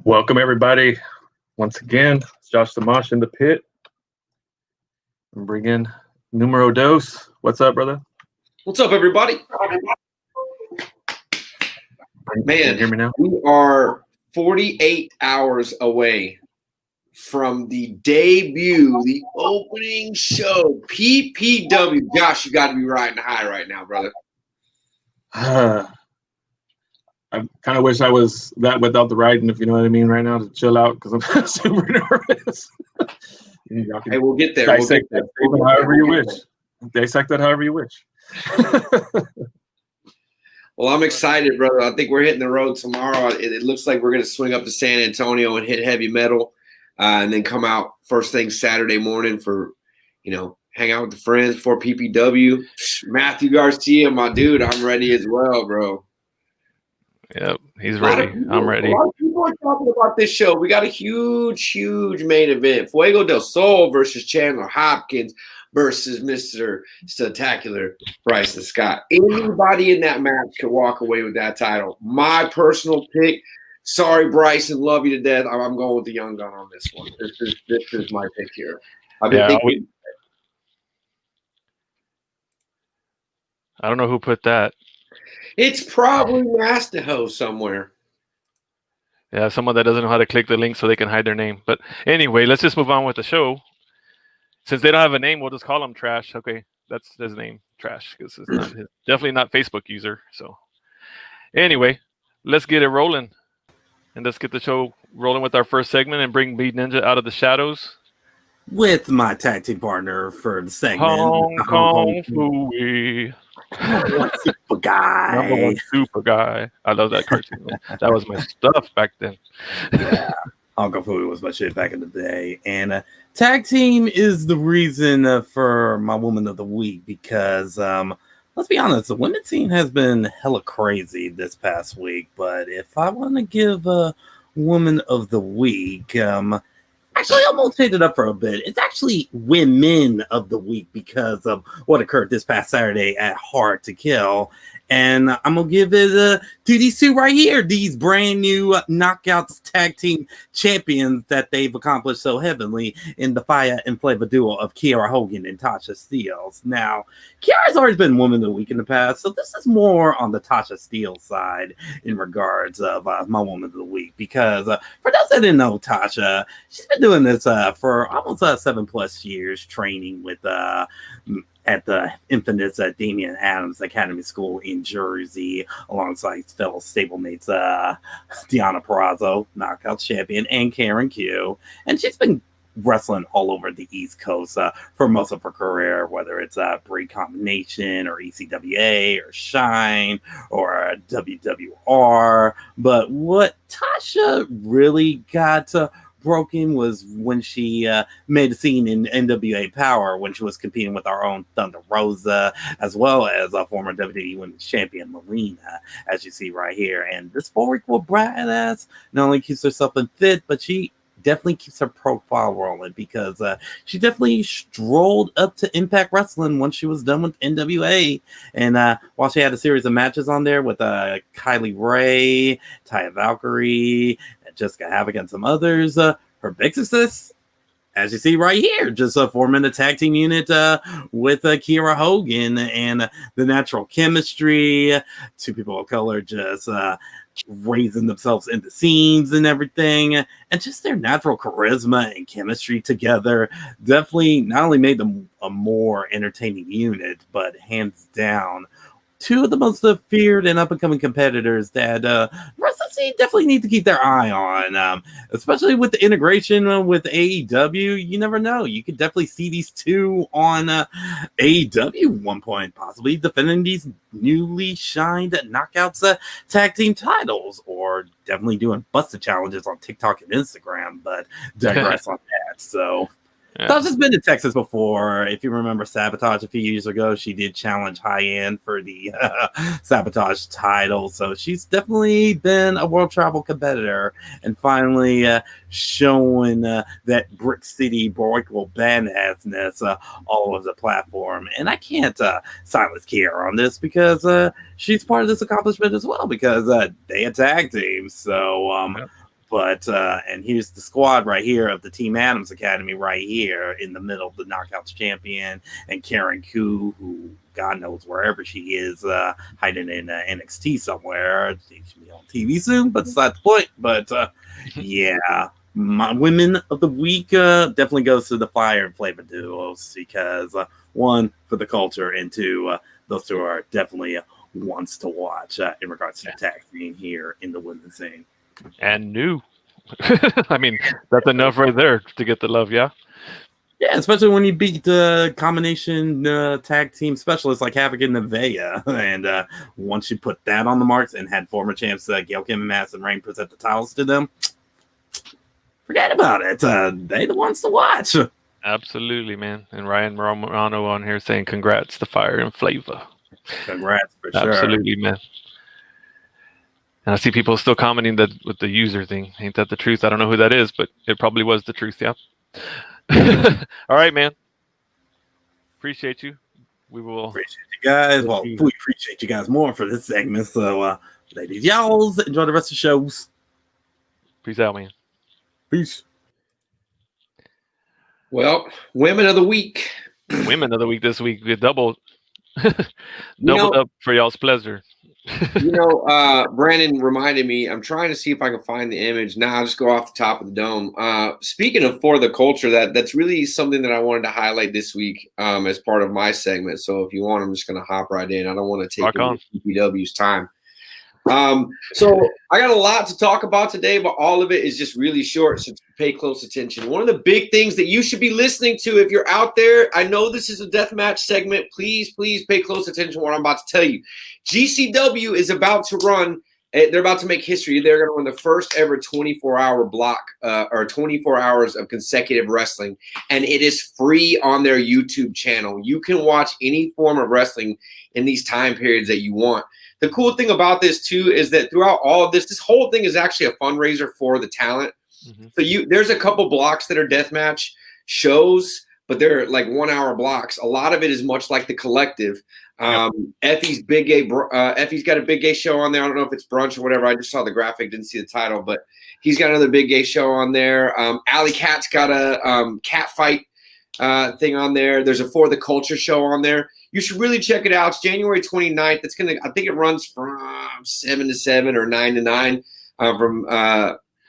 Welcome, everybody. Once again, it's Josh the Mosh in the pit. I'm bringing numero dos. What's up, brother? What's up, everybody? Man, can you hear me now? We are 48 hours away from the debut, the opening show, PPW. Josh, you got to be riding high right now, brother. I kind of wish I was that without the riding, if you know what I mean, right now, to chill out because I'm super nervous. Hey, we'll get there. Dissect that however you wish. Dissect that however you wish. Well, I'm excited, brother. I think we're hitting the road tomorrow. It looks like we're going to swing up to San Antonio and hit heavy metal and then come out first thing Saturday morning for, hang out with the friends before PPW. Matthew Garcia, my dude, I'm ready as well, bro. Yep, he's ready. I'm ready. A lot of people are talking about this show. We got a huge, huge main event. Fuego del Sol versus Chandler Hopkins versus Mr. Spectacular Bryson Scott. Anybody in that match could walk away with that title. My personal pick. Sorry, Bryson. Love you to death. I'm going with the young gun on this one. This is my pick here. I've been thinking. I don't know who put that. It's probably Mastaho somewhere. Yeah, someone that doesn't know how to click the link so they can hide their name. But anyway, let's just move on with the show. Since they don't have a name, we'll just call him Trash. Okay, that's his name, Trash, because it's not definitely not Facebook user. So anyway, let's get it rolling. And let's get the show rolling with our first segment and bring Beat Ninja out of the shadows. With my tag team partner for the segment. Hong Kong Fooey. Super guy. Number one super guy. I love that cartoon. That was my stuff back then. Yeah. Hong Kong Fooey was my shit back in the day. And tag team is the reason for my woman of the week because let's be honest, the women's team has been hella crazy this past week. But if I want to give a woman of the week, actually, I'm going to change it up for a bit. It's actually Women of the Week because of what occurred this past Saturday at Hard to Kill. And I'm going to give it to these two right here, these brand new Knockouts Tag Team Champions that they've accomplished so heavily in the Fire and Flavor duo of Kiera Hogan and Tasha Steelz. Now, Kiera's always been Woman of the Week in the past, so this is more on the Tasha Steelz side in regards of my Woman of the Week because for those that didn't know Tasha, she's been doing this for almost 7+ years, training with at the infamous Damian Adams Academy School in Jersey, alongside fellow stablemates Deonna Purrazzo, Knockout Champion, and Karen Q. And she's been wrestling all over the East Coast for most of her career, whether it's Breed Combination or ECWA or Shine or WWR. But what Tasha really got broken was when she made a scene in NWA Power when she was competing with our own Thunder Rosa, as well as former WWE Women's Champion Melina, as you see right here. And this 4-week-old badass not only keeps herself in fit, but she definitely keeps her profile rolling because she definitely strolled up to Impact Wrestling once she was done with NWA. And while she had a series of matches on there with Kylie Ray, Taya Valkyrie, Jessica Havoc, and some others, her big success, as you see right here, just forming a tag team unit with Kiera Hogan, and the natural chemistry, two people of color just raising themselves into scenes and everything, and just their natural charisma and chemistry together definitely not only made them a more entertaining unit, but hands down two of the most feared and up-and-coming competitors that wrestling scene definitely need to keep their eye on, especially with the integration with AEW. You never know. You could definitely see these two on AEW at one point, possibly defending these newly shined Knockouts tag team titles, or definitely doing busted challenges on TikTok and Instagram, but digress on that. So Yeah. Tasha's been to Texas before. If you remember Sabotage a few years ago, she did challenge High End for the Sabotage title. So she's definitely been a world travel competitor, and finally showing that Brick City Broicle badassness all over the platform. And I can't silence Kiara on this because she's part of this accomplishment as well, because they a tag team. So But and here's the squad right here of the Team Adams Academy right here in the middle of the Knockouts champion and Karen Koo, who God knows wherever she is, hiding in NXT somewhere. She should be on TV soon, but it's not the point. But yeah, my women of the week definitely goes to the Fire and Flavor duos, because one, for the culture, and two, those two are definitely ones to watch in regards to the tag scene here in the women's scene. And new. I mean, that's enough right there to get the love, yeah? Yeah, especially when you beat the combination tag team specialists like Havoc and Nevaeh. And once you put that on the marks and had former champs Gail Kim and Madison Rain present the titles to them, forget about it. They the ones to watch. Absolutely, man. And Ryan Romano on here saying congrats to Fire and Flavor. Congrats, for sure. Absolutely, man. And I see people still commenting that with the user thing. Ain't that the truth? I don't know who that is, but it probably was the truth, yeah. All right, man. Appreciate you. We will appreciate you guys. Well, we appreciate you guys more for this segment. So, ladies, y'all enjoy the rest of the shows. Peace out, man. Peace. Well, women of the week. Women of the week this week. We doubled up for y'all's pleasure. Brandon reminded me, I'm trying to see if I can find the image. Now I'll just go off the top of the dome. Speaking of For the Culture, that's really something that I wanted to highlight this week as part of my segment. So if you want, I'm just going to hop right in. I don't want to take PPW's time. So I got a lot to talk about today, but all of it is just really short, so pay close attention. One of the big things that you should be listening to if you're out there, I know this is a deathmatch segment. Please pay close attention to what I'm about to tell you. GCW is about to run. They're about to make history. They're going to run the first ever 24-hour block or 24 hours of consecutive wrestling, and it is free on their YouTube channel. You can watch any form of wrestling in these time periods that you want. The cool thing about this, too, is that throughout all of this whole thing is actually a fundraiser for the talent. Mm-hmm. So there's a couple blocks that are deathmatch shows, but they're like 1 hour blocks. A lot of it is much like the Collective. Effie's Big Gay, Effie's got a Big Gay show on there. I don't know if it's brunch or whatever. I just saw the graphic, didn't see the title, but he's got another Big Gay show on there. Alley Cat's got a cat fight thing on there. There's a For the Culture show on there. You should really check it out. It's January 29th. It's I think it runs from 7 to 7 or 9 to 9 from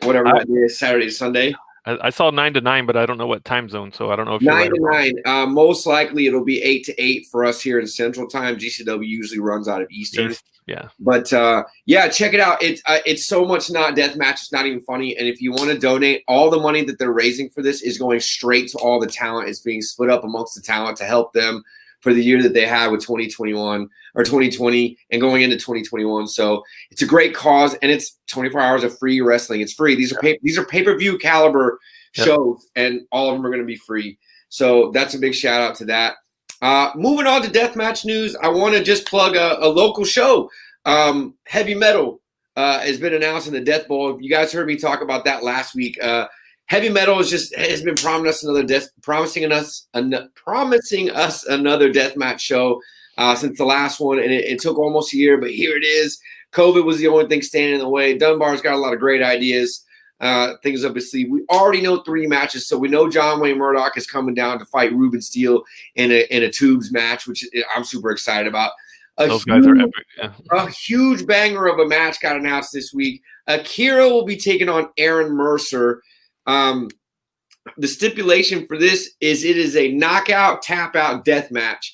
whatever it is, Saturday to Sunday. I saw 9 to 9, but I don't know what time zone, so I don't know if 9 to 9. Most likely it'll be 8 to 8 for us here in Central Time. GCW usually runs out of Eastern. Yeah. But check it out. It's so much not deathmatch. It's not even funny. And if you want to donate, all the money that they're raising for this is going straight to all the talent. It's being split up amongst the talent to help them for the year that they had with 2021 or 2020 and going into 2021. So it's a great cause, and it's 24 hours of free wrestling. It's free. These are pay-per-view caliber shows, and all of them are going to be free. So that's a big shout out to that. Moving on to deathmatch news, I want to just plug a local show. Heavy Metal has been announced in the Death Bowl. You guys heard me talk about that last week. Heavy Metal has been promising us another deathmatch show since the last one, and it took almost a year, but here it is. COVID was the only thing standing in the way. Dunbar's got a lot of great ideas, things up his sleeve. We already know 3 matches, so we know John Wayne Murdoch is coming down to fight Ruben Steele in a tubes match, which I'm super excited about. Those guys are epic. Yeah. A huge banger of a match got announced this week. Akira will be taking on Aaron Mercer. The stipulation for this is it is a knockout, tap out death match.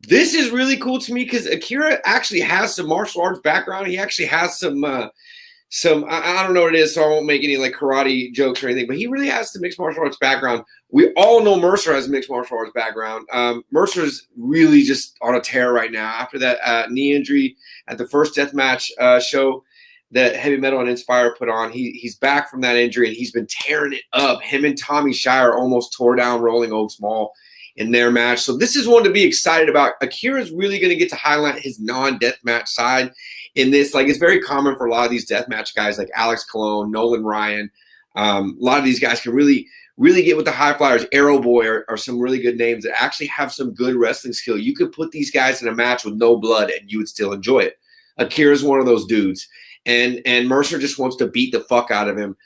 This is really cool to me because Akira actually has some martial arts background. He actually has some I don't know what it is, so I won't make any like karate jokes or anything, but he really has some mixed martial arts background. We all know Mercer has a mixed martial arts background. Mercer's really just on a tear right now after that knee injury at the first deathmatch show. that Heavy Metal and Inspire put on. He's back from that injury, and he's been tearing it up. Him and Tommy Shire almost tore down Rolling Oaks Mall in their match. So this is one to be excited about. Akira's really going to get to highlight his non-deathmatch side in this. Like, it's very common for a lot of these deathmatch guys like Alex Colon, Nolan Ryan. A lot of these guys can really get with the high flyers. Arrow Boy are some really good names that actually have some good wrestling skill. You could put these guys in a match with no blood and you would still enjoy it. Akira's one of those dudes. And Mercer just wants to beat the fuck out of him.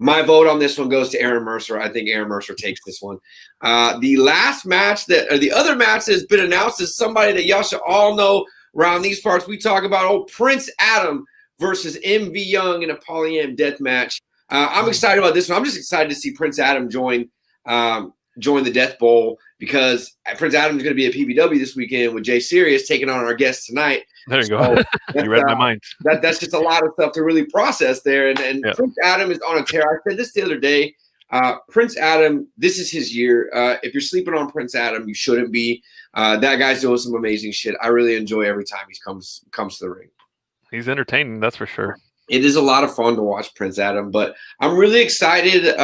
My vote on this one goes to Aaron Mercer. I think Aaron Mercer takes this one. The last match the other match that has been announced is somebody that y'all should all know around these parts. We talk about Prince Adam versus MV Young in a Polyam death match. I'm excited about this one. I'm just excited to see Prince Adam join the Death Bowl, because Prince Adam is going to be at PBW this weekend with Jay Sirius taking on our guest tonight. There you go. You read my mind. That's just a lot of stuff to really process there. And yeah. Prince Adam is on a tear. I said this the other day. Prince Adam, this is his year. If you're sleeping on Prince Adam, you shouldn't be. That guy's doing some amazing shit. I really enjoy every time he comes to the ring. He's entertaining, that's for sure. It is a lot of fun to watch Prince Adam, but I'm really excited.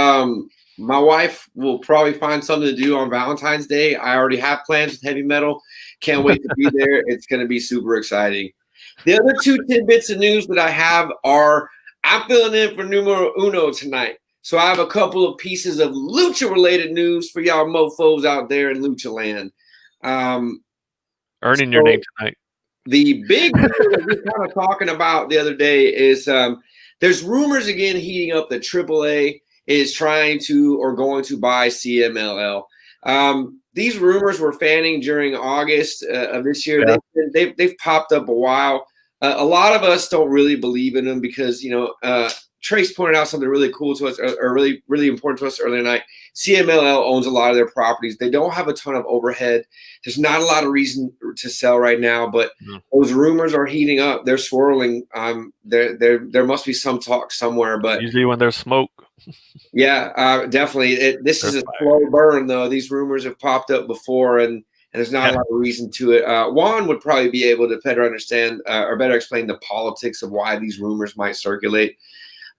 My wife will probably find something to do on Valentine's Day. I already have plans with Heavy Metal. Can't wait to be there. It's going to be super exciting. The other two tidbits of news that I have are I'm filling in for numero uno tonight. So I have a couple of pieces of lucha-related news for y'all mofos out there in Lucha Land. Earning your name tonight. The big thing that we were kind of talking about the other day is there's rumors again heating up that AAA is trying to or going to buy CMLL. These rumors were fanning during August of this year. Yeah. They've popped up a while. A lot of us don't really believe in them because, Trace pointed out something really cool to us or really, really important to us earlier tonight. CMLL owns a lot of their properties. They don't have a ton of overhead. There's not a lot of reason to sell right now, but those rumors are heating up. They're swirling. There must be some talk somewhere, but usually when there's smoke. Yeah, definitely. This is a slow burn, though. These rumors have popped up before, and there's not a lot of reason to it. Juan would probably be able to better understand or better explain the politics of why these rumors might circulate.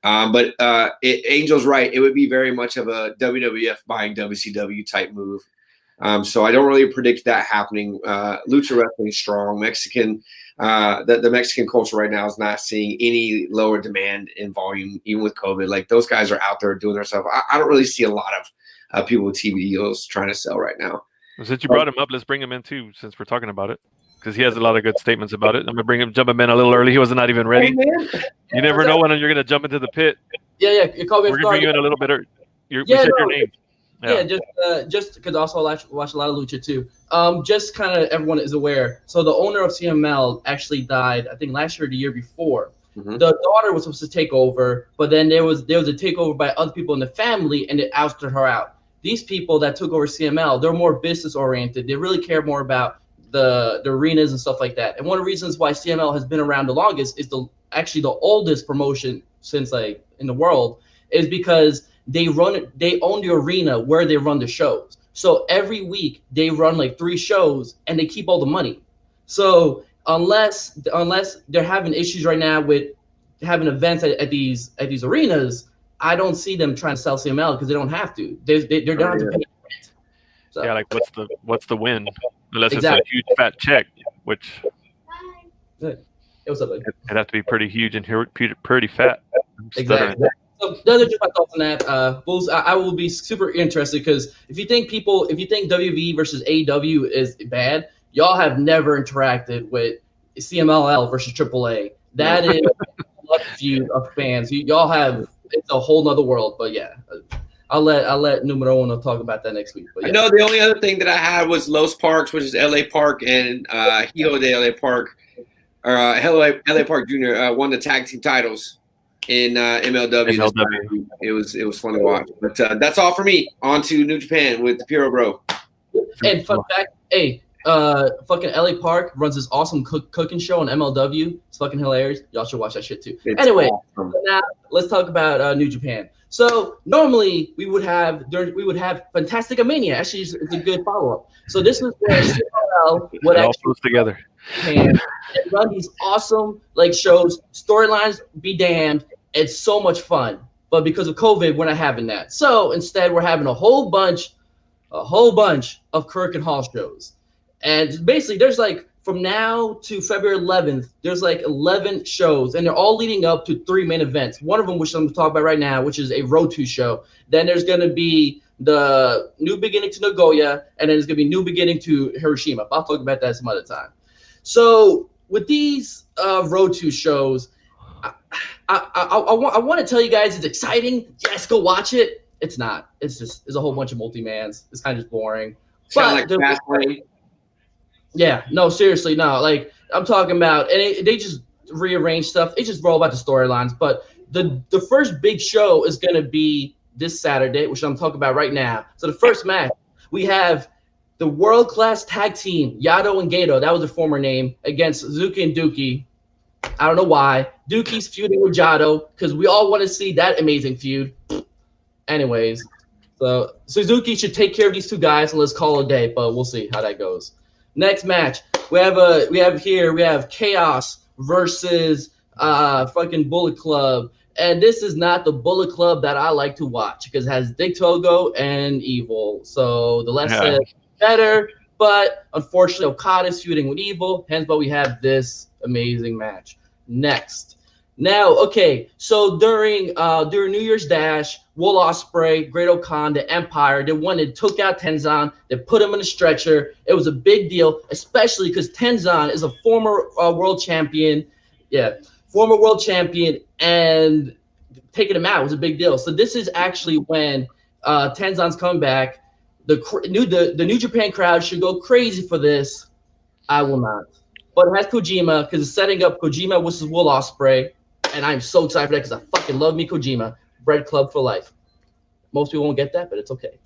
But Angel's right. It would be very much of a WWF buying WCW type move. So I don't really predict that happening. Lucha wrestling is strong. Mexican, the Mexican culture right now is not seeing any lower demand in volume, even with COVID. Like, those guys are out there doing their stuff. I don't really see a lot of people with TV deals trying to sell right now. Well, since you brought him up, let's bring him in too, since we're talking about it, because he has a lot of good statements about it. I'm gonna jump him in a little early. He was not even ready. You never know when you're gonna jump into the pit. Yeah. You call me. We're gonna bring you in a little bit. We said your name. Yeah, just because also I watch a lot of lucha too. Just kind of everyone is aware. So the owner of CML actually died, I think last year or the year before. Mm-hmm. The daughter was supposed to take over, but then there was a takeover by other people in the family, and it ousted her out. These people that took over CML, they're more business oriented. They really care more about the arenas and stuff like that. And one of the reasons why CML has been around the longest is actually the oldest promotion since like in the world is because they own the arena where they run the shows. So every week they run like 3 shows and they keep all the money. So unless they're having issues right now with having events at these arenas, I don't see them trying to sell CML because they don't have to. They're down to pay rent. So. Yeah, like what's the win? Unless it's a huge fat check, which good. What's up, buddy? It'd have to be pretty huge and pretty fat. Exactly. So those are just my thoughts on that. Bulls, I will be super interested because if you think WWE versus AEW is bad, y'all have never interacted with CMLL versus AAA. That is a feud of fans. Y'all have. It's a whole nother world, but yeah, I'll let Numero Uno talk about that next week. But yeah. I know the only other thing that I had was Los Parks, which is LA Park, and Hijo de LA Park, or LA Park Jr. Won the tag team titles in MLW. It was fun to watch. But that's all for me. On to New Japan with the Puro Bro. And fun fact, fucking LA Park runs this awesome cooking show on MLW. It's fucking hilarious. Y'all should watch that shit too. Anyway, awesome. So now let's talk about New Japan. So normally we would have Fantastica Mania. Actually, it's a good follow up. So this is where CMLL would It all actually goes together. and run these awesome like shows, storylines. Be damned, it's so much fun. But because of COVID, we're not having that. So instead, we're having a whole bunch of Kirk and Hall shows. And basically, there's like from now to February 11th, there's like 11 shows, and they're all leading up to 3 main events. One of them, which I'm going to talk about right now, which is a Road to show. Then there's going to be the New Beginning to Nagoya, and then there's going to be New Beginning to Hiroshima. But I'll talk about that some other time. So with these Road to shows, I want to tell you guys it's exciting. Yes, go watch it. It's not. It's a whole bunch of multi-mans. It's kind of just boring. Sound like Fast Lane. Yeah, no, seriously, no. Like I'm talking about, and they just rearrange stuff. They just roll about the storylines. But the first big show is going to be this Saturday, which I'm talking about right now. So the first match, we have the world-class tag team, Yado and Gato. That was the former name, against Suzuki and Dookie. I don't know why. Dookie's feuding with Jado because we all want to see that amazing feud. Anyways, so Suzuki should take care of these two guys and let's call it a day. But we'll see how that goes. Next match, we have Chaos versus fucking Bullet Club, and this is not the Bullet Club that I like to watch because it has Dick Togo and Evil. So the less said, better. But unfortunately, Okada's feuding with Evil. Hence, but we have this amazing match. Next. Now, okay, so during New Year's Dash, Will Ospreay, Great Okan, the Empire, they went and took out Tenzan. They put him in a stretcher. It was a big deal, especially because Tenzan is a former world champion. Yeah, former world champion, and taking him out was a big deal. So this is actually when Tenzan's comeback. The New Japan crowd should go crazy for this. I will not. But it has Kojima because it's setting up Kojima versus Will Ospreay. And I'm so excited for that because I fucking love me Kojima. Bread Club for life. Most people won't get that, but it's okay.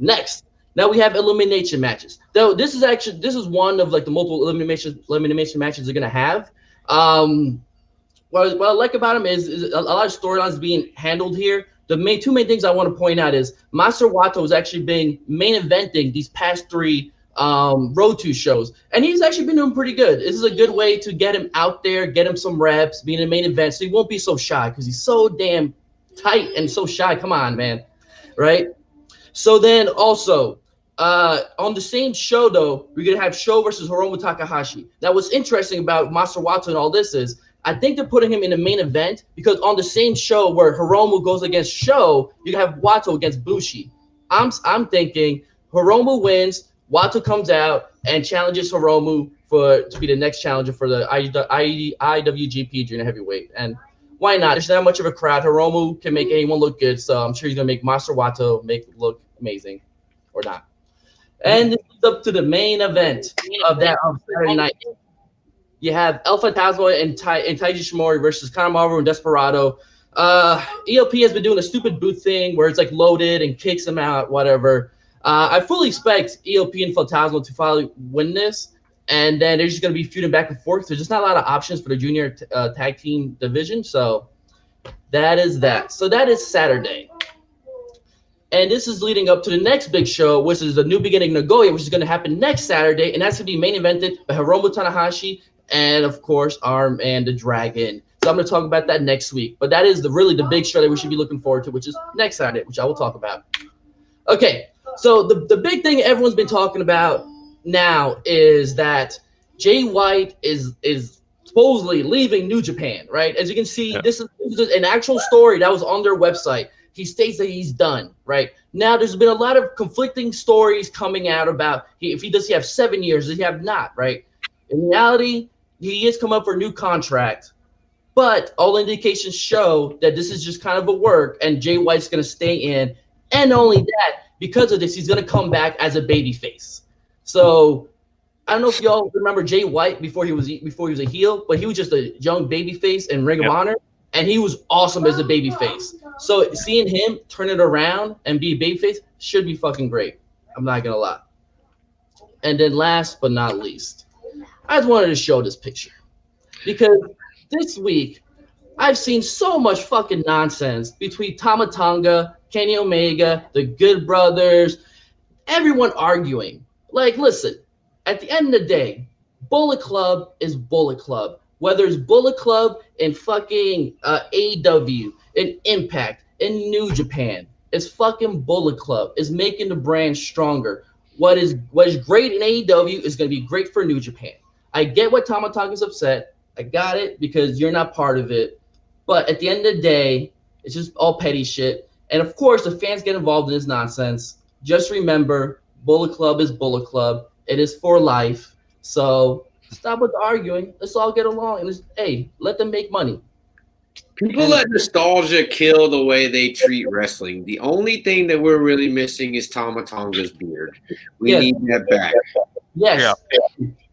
Next, now we have elimination matches. Though this is one of like the multiple elimination matches they're gonna have. What I like about them is a lot of storylines being handled here. The two main things I want to point out is Master Wato is actually being main eventing these past 3 Road to shows, and he's actually been doing pretty good. This is a good way to get him out there, get him some reps, being in the main event, so he won't be so shy because he's so damn tight and so shy. Come on, man, right? So then also on the same show though, we're gonna have Sho versus Hiromu Takahashi. Now, what's interesting about Master Wato and all this is I think they're putting him in the main event because on the same show where Hiromu goes against Sho, you have Wato against Bushi. I'm thinking Hiromu wins. Wato comes out and challenges Hiromu to be the next challenger for the IWGP Junior Heavyweight. And why not? There's not much of a crowd. Hiromu can make anyone look good, so I'm sure he's going to make Master Wato look amazing. Or not. And this is up to the main event of Saturday night. You have El Fantasma and Taiji Shimori versus Kanemaru and Desperado. ELP has been doing a stupid boot thing where it's like loaded and kicks them out, whatever. I fully expect ELP and Fantasma to finally win this, and then they're just going to be feuding back and forth. There's just not a lot of options for the junior tag team division, so that is that. So that is Saturday. And this is leading up to the next big show, which is the New Beginning Nagoya, which is going to happen next Saturday, and that's going to be main evented by Hiromu Tanahashi and, of course, Arm and the Dragon. So I'm going to talk about that next week. But that is really the big show that we should be looking forward to, which is next Saturday, which I will talk about. Okay. So the big thing everyone's been talking about now is that Jay White is supposedly leaving New Japan, right? As you can see, this is an actual story that was on their website. He states that he's done, right? Now, there's been a lot of conflicting stories coming out about does he have 7 years? Does he have not, right? In reality, he is coming up for a new contract, but all indications show that this is just kind of a work, and Jay White's going to stay in. And not only that, because of this, he's going to come back as a babyface. So I don't know if y'all remember Jay White before he was a heel, but he was just a young babyface in Ring of Honor, and he was awesome as a babyface. So seeing him turn it around and be a babyface should be fucking great. I'm not going to lie. And then last but not least, I just wanted to show this picture because this week I've seen so much fucking nonsense between Tama Tonga, Kenny Omega, the Good Brothers, everyone arguing. Like, listen, at the end of the day, Bullet Club is Bullet Club. Whether it's Bullet Club in fucking AEW, in Impact, in New Japan, it's fucking Bullet Club. It's making the brand stronger. What is great in AEW is going to be great for New Japan. I get what Tama Tonga's upset. I got it because you're not part of it. But at the end of the day, it's just all petty shit. And of course, the fans get involved in this nonsense. Just remember, Bullet Club is Bullet Club. It is for life. So stop with the arguing. Let's all get along. And hey, let them make money. People let nostalgia kill the way they treat wrestling. The only thing that we're really missing is Tama Tonga's beard. We need that back. Yes.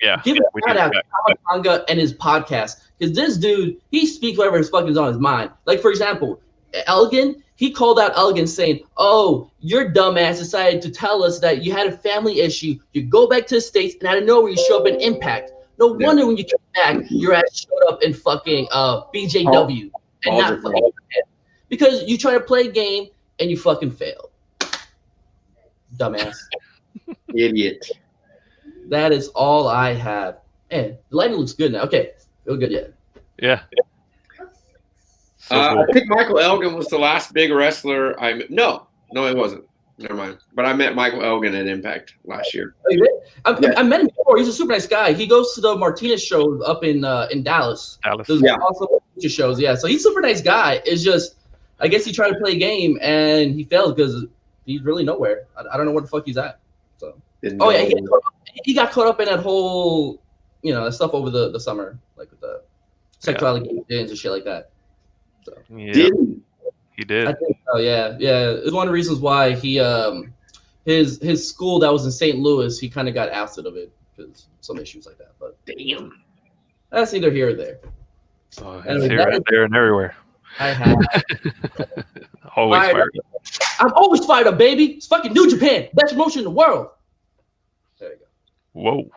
Yeah. Give a shout out to Tama Tonga and his podcast. Because this dude, he speaks whatever his fucking is on his mind. Like, for example, Elgin, he called out Elgin saying, "Oh, your dumbass decided to tell us that you had a family issue. You go back to the States, and out of nowhere, you show up in Impact. No wonder when you came back, your ass showed up in fucking BJW. And not fucking because you try to play a game, and you fucking failed. Dumbass. Idiot. That is all I have. Man, the lighting looks good now. Okay. Feel good yet? Yeah. I think Michael Elgin was the last big wrestler I met. No, it wasn't. Never mind. But I met Michael Elgin at Impact last year. Oh, you did? I met him before. He's a super nice guy. He goes to the Martinez show up in Dallas. Those awesome shows. Yeah. So he's a super nice guy. It's just, I guess he tried to play a game and he failed because he's really nowhere. I don't know where the fuck he's at. So. He got caught up in that whole, stuff over the summer, like with the sexual allegations and shit like that. So. Yeah. He did. I think so, yeah. It's one of the reasons why he his school that was in St. Louis, he kind of got ousted of it because some issues like that. But damn, that's neither here or there. Oh, anyway, here, there, and everywhere. I have always fired up. I'm always fired up, baby. It's fucking New Japan, best promotion in the world. There you go. Whoa,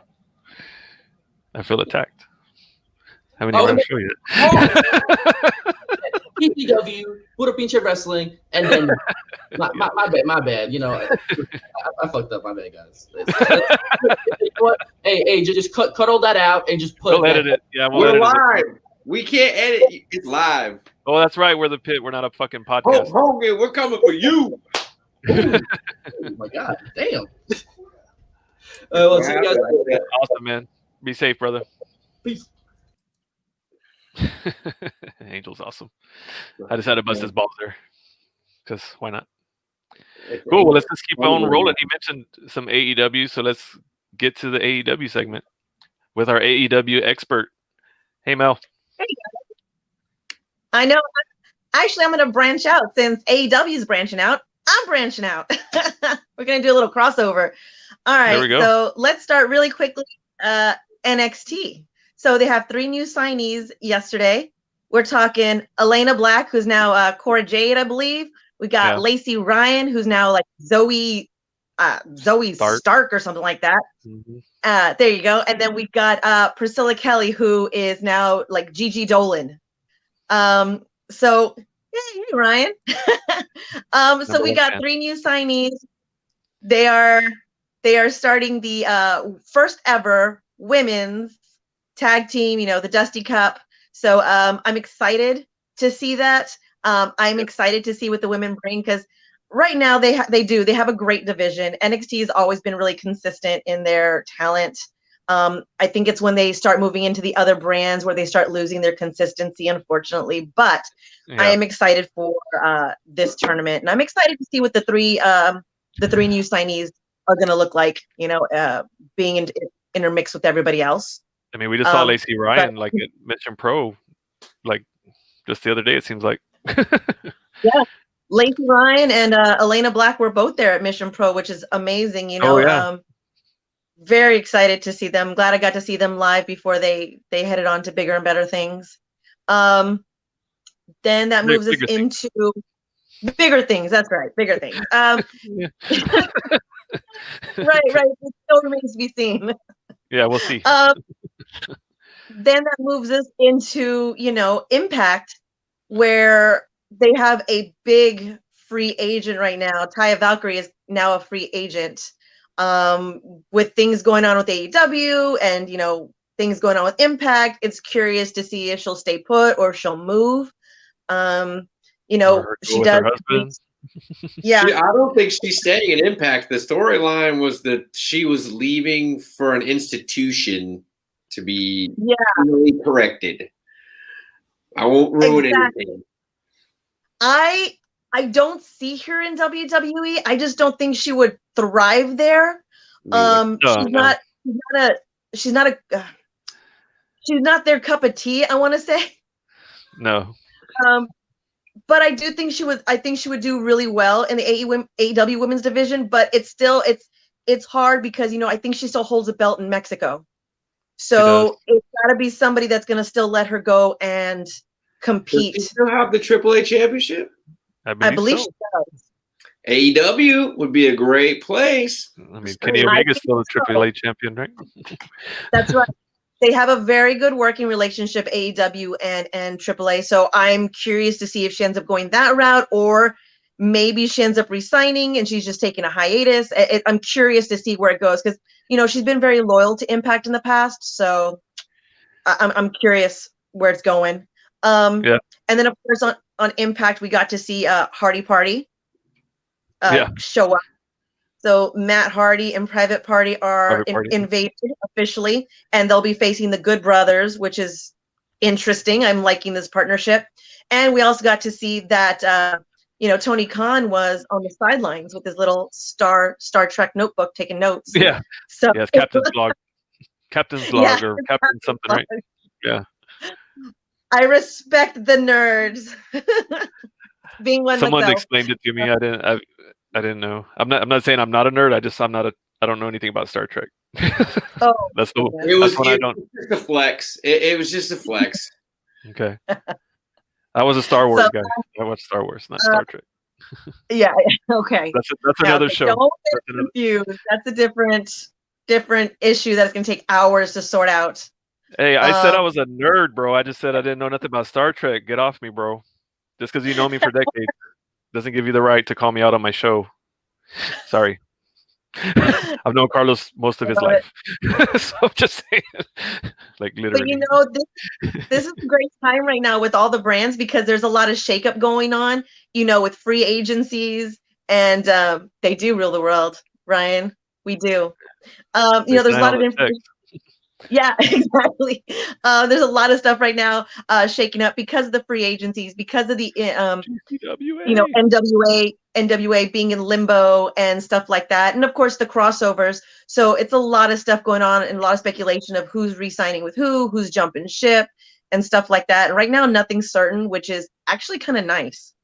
I feel attacked. I haven't even shown you it. GCW, Budo Pinche Wrestling, and then my bad. I fucked up. My bad, guys. Hey, just cut all that out and just put. We'll edit it. Yeah, we're live. We can't edit. It's live. Oh, that's right. We're the pit. We're not a fucking podcast. Hogan, we're coming for you. Oh my god, damn. Well, see you guys later. Awesome, man. Be safe, brother. Peace. Angel's awesome. I just had to bust his balls there because why not? Cool. Well, let's just keep on rolling. He mentioned some AEW, so let's get to the AEW segment with our AEW expert. Hey, Mel. Hey, I know. Actually, I'm going to branch out since AEW is branching out. I'm branching out. We're going to do a little crossover. All right. There we go. So let's start really quickly. NXT. So they have 3 new signees yesterday. We're talking Elena Black, who's now Cora Jade, I believe. We got Lacey Ryan, who's now like Zoe Stark or something like that. Mm-hmm. There you go. And then we've got Priscilla Kelly, who is now like Gigi Dolan. So hey, Ryan. So we got 3 new signees. They are starting the first ever women's tag team, the Dusty Cup. So I'm excited to see that. I'm excited to see what the women bring because right now they have a great division. NXT has always been really consistent in their talent. I think it's when they start moving into the other brands where they start losing their consistency, unfortunately. But I am excited for this tournament, and I'm excited to see what the three new signees are going to look like. Being intermixed with everybody else. I mean, we just saw Lacey Ryan like at Mission Pro, like just the other day. It seems like. Yeah, Lacey Ryan and Elena Black were both there at Mission Pro, which is amazing. Very excited to see them. Glad I got to see them live before they headed on to bigger and better things. Then that moves us into bigger things. That's right, bigger things. Right. It still remains to be seen. Yeah, we'll see. Then that moves us into, Impact. where they have a big free agent right now. Taya Valkyrie is now a free agent. With things going on with AEW and, things going on with Impact, it's curious to see if she'll stay put or she'll move. She does. Yeah. I don't think she's staying in Impact. The storyline was that she was leaving for an institution to be really corrected. I won't ruin anything. I don't see her in WWE. I just don't think she would thrive there. She's not their cup of tea, I want to say. No. But I do think she would. I think she would do really well in the AEW women's division. But it's hard because I think she still holds a belt in Mexico. So it's got to be somebody that's going to still let her go and compete. Does she still have the AAA championship? I believe so. She does. AEW would be a great place. I mean, Kenny Omega's still a AAA champion, right? That's right. They have a very good working relationship, AEW and AAA. So I'm curious to see if she ends up going that route, or maybe she ends up resigning and she's just taking a hiatus. I'm curious to see where it goes because she's been very loyal to Impact in the past. So I'm curious where it's going. And then of course on Impact we got to see Hardy Party show up. So Matt Hardy and Private Party are invaded officially, and they'll be facing the Good Brothers, which is interesting. I'm liking this partnership. And we also got to see that, Tony Khan was on the sidelines with his little Star Trek notebook taking notes. Yeah. So yes, Captain's Log. Captain's Log or Captain something, right? Yeah. I respect the nerds. Being one Someone myself. explained it to me. I didn't know. I'm not saying I'm not a nerd. I don't know anything about Star Trek. Oh, that's the. It was just a flex. It was just a flex. Okay. I was a Star Wars guy. I watched Star Wars, not Star Trek. Yeah. Okay. That's another show. Don't get confused. That's a different issue that's going to take hours to sort out. Hey, I said I was a nerd, bro. I just said I didn't know nothing about Star Trek. Get off me, bro. Just because you know me for decades doesn't give you the right to call me out on my show. Sorry. I've known Carlos most of his life. So I'm just saying, like literally. But this is a great time right now with all the brands because there's a lot of shakeup going on, with free agencies, and they do rule the world, Ryan. We do. There's a lot of information. Yeah, exactly. There's a lot of stuff right now shaking up because of the free agencies, because of the GCWA, NWA being in limbo and stuff like that, and of course the crossovers. So it's a lot of stuff going on and a lot of speculation of who's re-signing with who's jumping ship and stuff like that. And right now nothing's certain, which is actually kind of nice.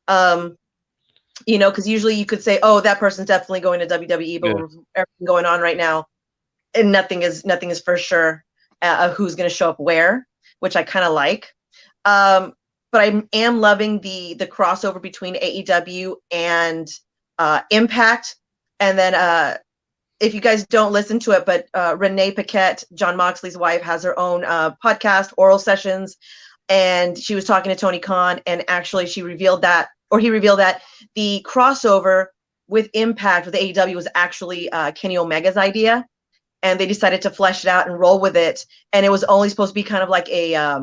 Because usually you could say, oh, that person's definitely going to WWE, but with everything going on right now, and nothing is for sure who's going to show up where, which I kind of like. But I am loving the crossover between AEW and Impact. And then if you guys don't listen to it, but Renee Paquette, John Moxley's wife, has her own podcast, Oral Sessions, and she was talking to Tony Khan, and actually he revealed that the crossover with Impact with AEW was actually Kenny Omega's idea. And they decided to flesh it out and roll with it. And it was only supposed to be kind of like a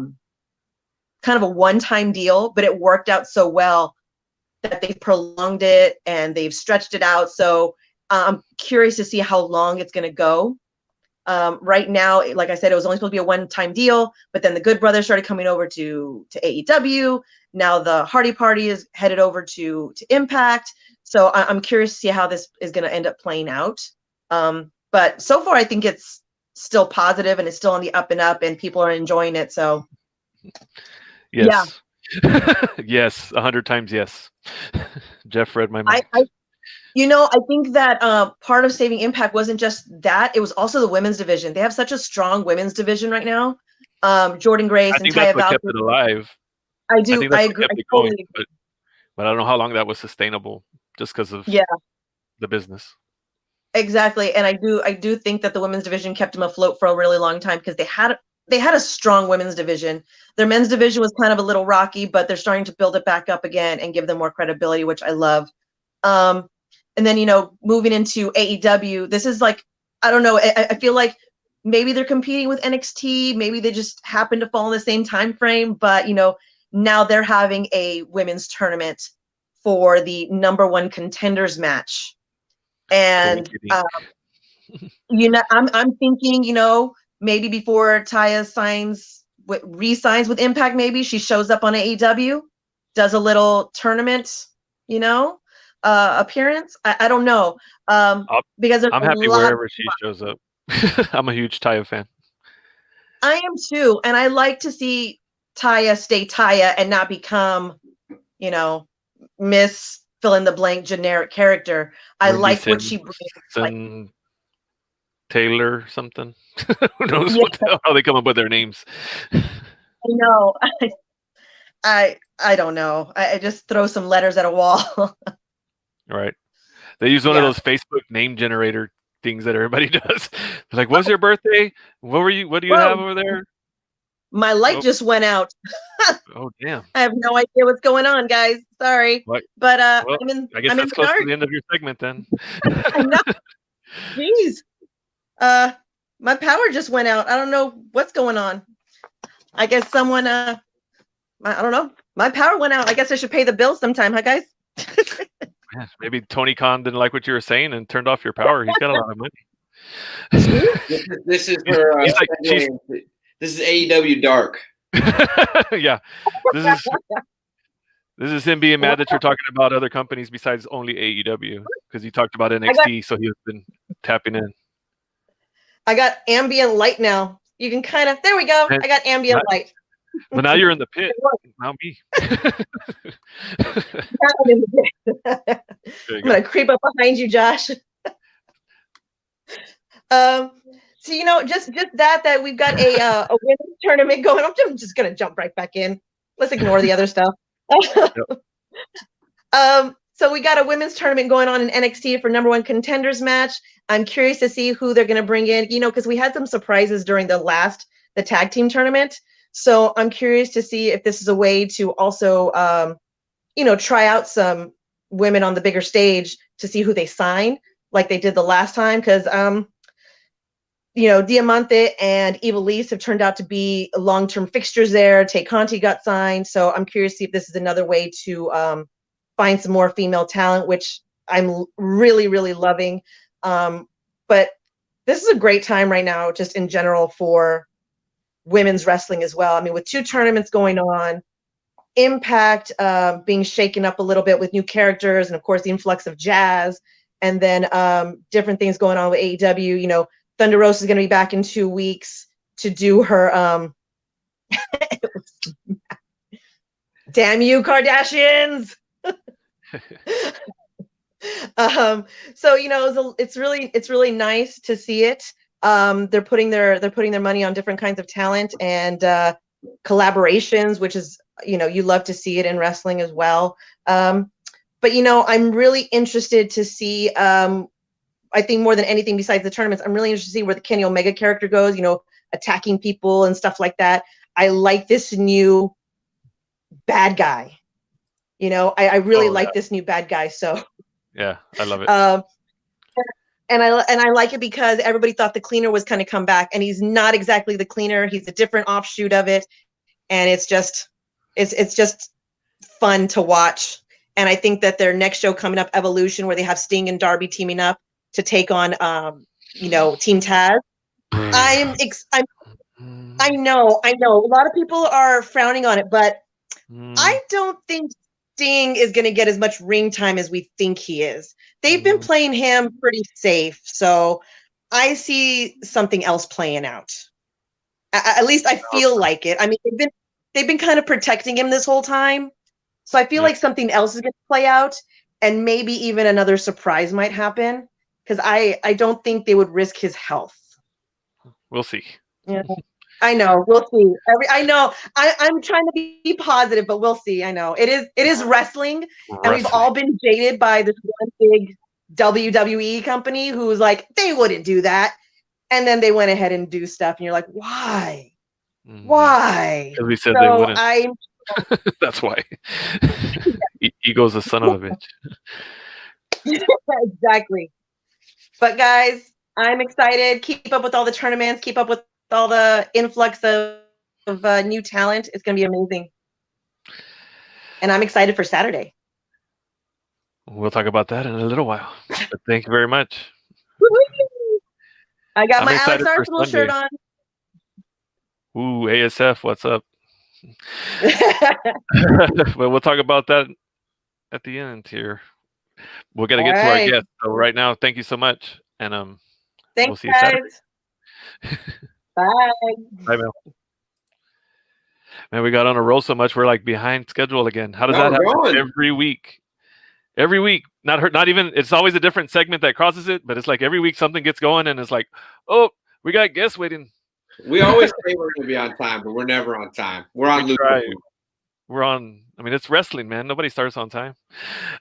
one-time deal, but it worked out so well that they've prolonged it and they've stretched it out. So I'm curious to see how long it's going to go. Right now, like I said, it was only supposed to be a one-time deal, but then the Good Brothers started coming over to AEW. Now the Hardy Party is headed over to Impact. So I'm curious to see how this is going to end up playing out. But so far, I think it's still positive and it's still on the up and up, and people are enjoying it. So, yes, yes, 100 times yes. Jeff read my mind. I think that part of saving Impact wasn't just that; it was also the women's division. They have such a strong women's division right now. Jordan Grace and Taya Valkyrie kept it alive. I do. I agree. But I don't know how long that was sustainable, just because of the business. Exactly. And I do think that the women's division kept them afloat for a really long time because they had they had a strong women's division. Their men's division was kind of a little rocky, but they're starting to build it back up again and give them more credibility, which I love. And then, moving into AEW, this is like, I don't know. I feel like maybe they're competing with NXT. Maybe they just happen to fall in the same time frame. But, now they're having a women's tournament for the #1 contenders match. And, I'm thinking, maybe before Taya re-signs with Impact, maybe she shows up on AEW, does a little tournament, appearance. I don't know. Because I'm happy wherever she shows up. I'm a huge Taya fan. I am too, and I like to see Taya stay Taya and not become, Miss fill in the blank generic character. I like what she brings. Taylor something. Who knows how they come up with their names? I know. I don't know. I just throw some letters at a wall. Right. They use one of those Facebook name generator things that everybody does. They're like, "What's your birthday? What do you have over there?" My light just went out. Oh damn! I have no idea what's going on, guys. Sorry, what? But I guess that's close to the end of your segment then. I know. Jeez. My power just went out. I don't know what's going on. I guess someone I don't know. My power went out. I guess I should pay the bill sometime, huh, guys? Yeah, maybe Tony Khan didn't like what you were saying and turned off your power. He's got a lot of money. This is for this is AEW Dark. Yeah. This is him being mad that you're talking about other companies besides only AEW, because he talked about NXT, so he's been tapping in. I got ambient light now. You can there we go. I got ambient light. But now you're in the pit. Now me. I'm gonna creep up behind you, Josh. So just that we've got a women's tournament going. I'm just gonna jump right back in. Let's ignore the other stuff. So we got a women's tournament going on in NXT for #1 contenders match. I'm curious to see who they're gonna bring in. Because we had some surprises during the tag team tournament. So I'm curious to see if this is a way to also, try out some women on the bigger stage to see who they sign, like they did the last time. Because, Diamante and Ivelisse have turned out to be long-term fixtures there. Tay Conti got signed. So I'm curious to see if this is another way to find some more female talent, which I'm really, really loving. But this is a great time right now, just in general, for women's wrestling as well. I mean, with 2 tournaments going on, Impact being shaken up a little bit with new characters, and of course the influx of Jazz, and then different things going on with AEW. Thunder Rosa is going to be back in 2 weeks to do her damn you Kardashians. So it's really nice to see it. They're putting their money on different kinds of talent and collaborations, which is you love to see it in wrestling as well. But I'm really interested to see. I think more than anything besides the tournaments, I'm really interested to see where the Kenny Omega character goes. Attacking people and stuff like that. I like this new bad guy. I really like this new bad guy. So yeah, I love it. And I like it because everybody thought the cleaner was kind of come back, and he's not exactly the cleaner. He's a different offshoot of it, and it's just fun to watch. And I think that their next show coming up, Evolution, where they have Sting and Darby teaming up to take on Team Taz. I know a lot of people are frowning on it, but I don't think Sting is going to get as much ring time as we think he is. They've been playing him pretty safe, so I see something else playing out. At least I feel like it. I mean, they've been kind of protecting him this whole time, so I feel like something else is going to play out, and maybe even another surprise might happen. Because I don't think they would risk his health. We'll see. Yeah, I know. We'll see. I know. I'm trying to be positive, but we'll see. I know it is wrestling, and we've all been jaded by this one big WWE company who's like, they wouldn't do that, and then they went ahead and do stuff, and you're like, why? Why? Because we said they wouldn't. I'm That's why. Ego's a son of a bitch. exactly. But guys, I'm excited. Keep up with all the tournaments. Keep up with all the influx of new talent. It's going to be amazing. And I'm excited for Saturday. We'll talk about that in a little while. But thank you very much. I got I'm my excited Alex for Arsenal shirt on. Ooh, ASF, what's up? Well, we'll talk about that at the end here. We're gonna get to our guest. So right now, thank you so much, and thanks, we'll see you Saturday. Bye. Bye, Mel. Man, we got on a roll so much we're like behind schedule again. How does that happen every week? Every week, not even. It's always a different segment that crosses it, but it's like every week something gets going, and it's like, oh, we got guests waiting. We always say we're going to be on time, but we're never on time. We're on. We're on. I mean, it's wrestling, man. Nobody starts on time.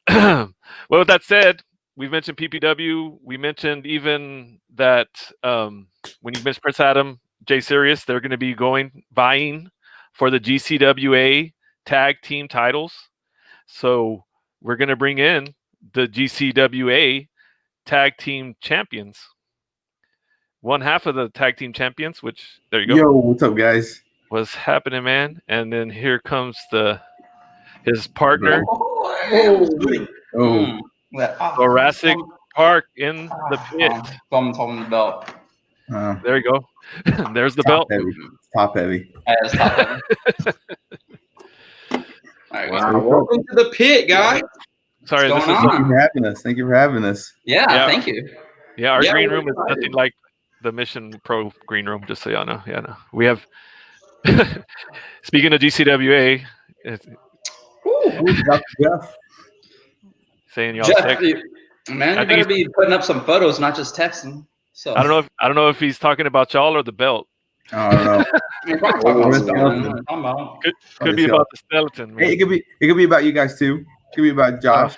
Well, with that said, we've mentioned PPW. We mentioned even that when you miss Prince Adam, Jay Sirius, they're going to be vying for the GCWA tag team titles. So we're going to bring in the GCWA tag team champions. One half of the tag team champions, which there you go. Yo, what's up, guys? What's happening, man? And then here comes his partner, Thoracic Park in the pit. Thumbs on the belt. There you go. There's the belt. Heavy. Top heavy. It's top heavy. Wow. Welcome to the pit, guys. Sorry, What's Thank you for having us. Thank you for having us. Yeah, thank you. Yeah, our green room is nothing like the Mission Pro green room, just so y'all know. Yeah, no. We have speaking of GCWA, saying y'all Jeff, man, you better be putting up some photos, not just texting. So I don't know if he's talking about y'all or the belt. I don't know. Could be about the skeleton. Man. Hey, it could be about you guys too. It could be about Josh.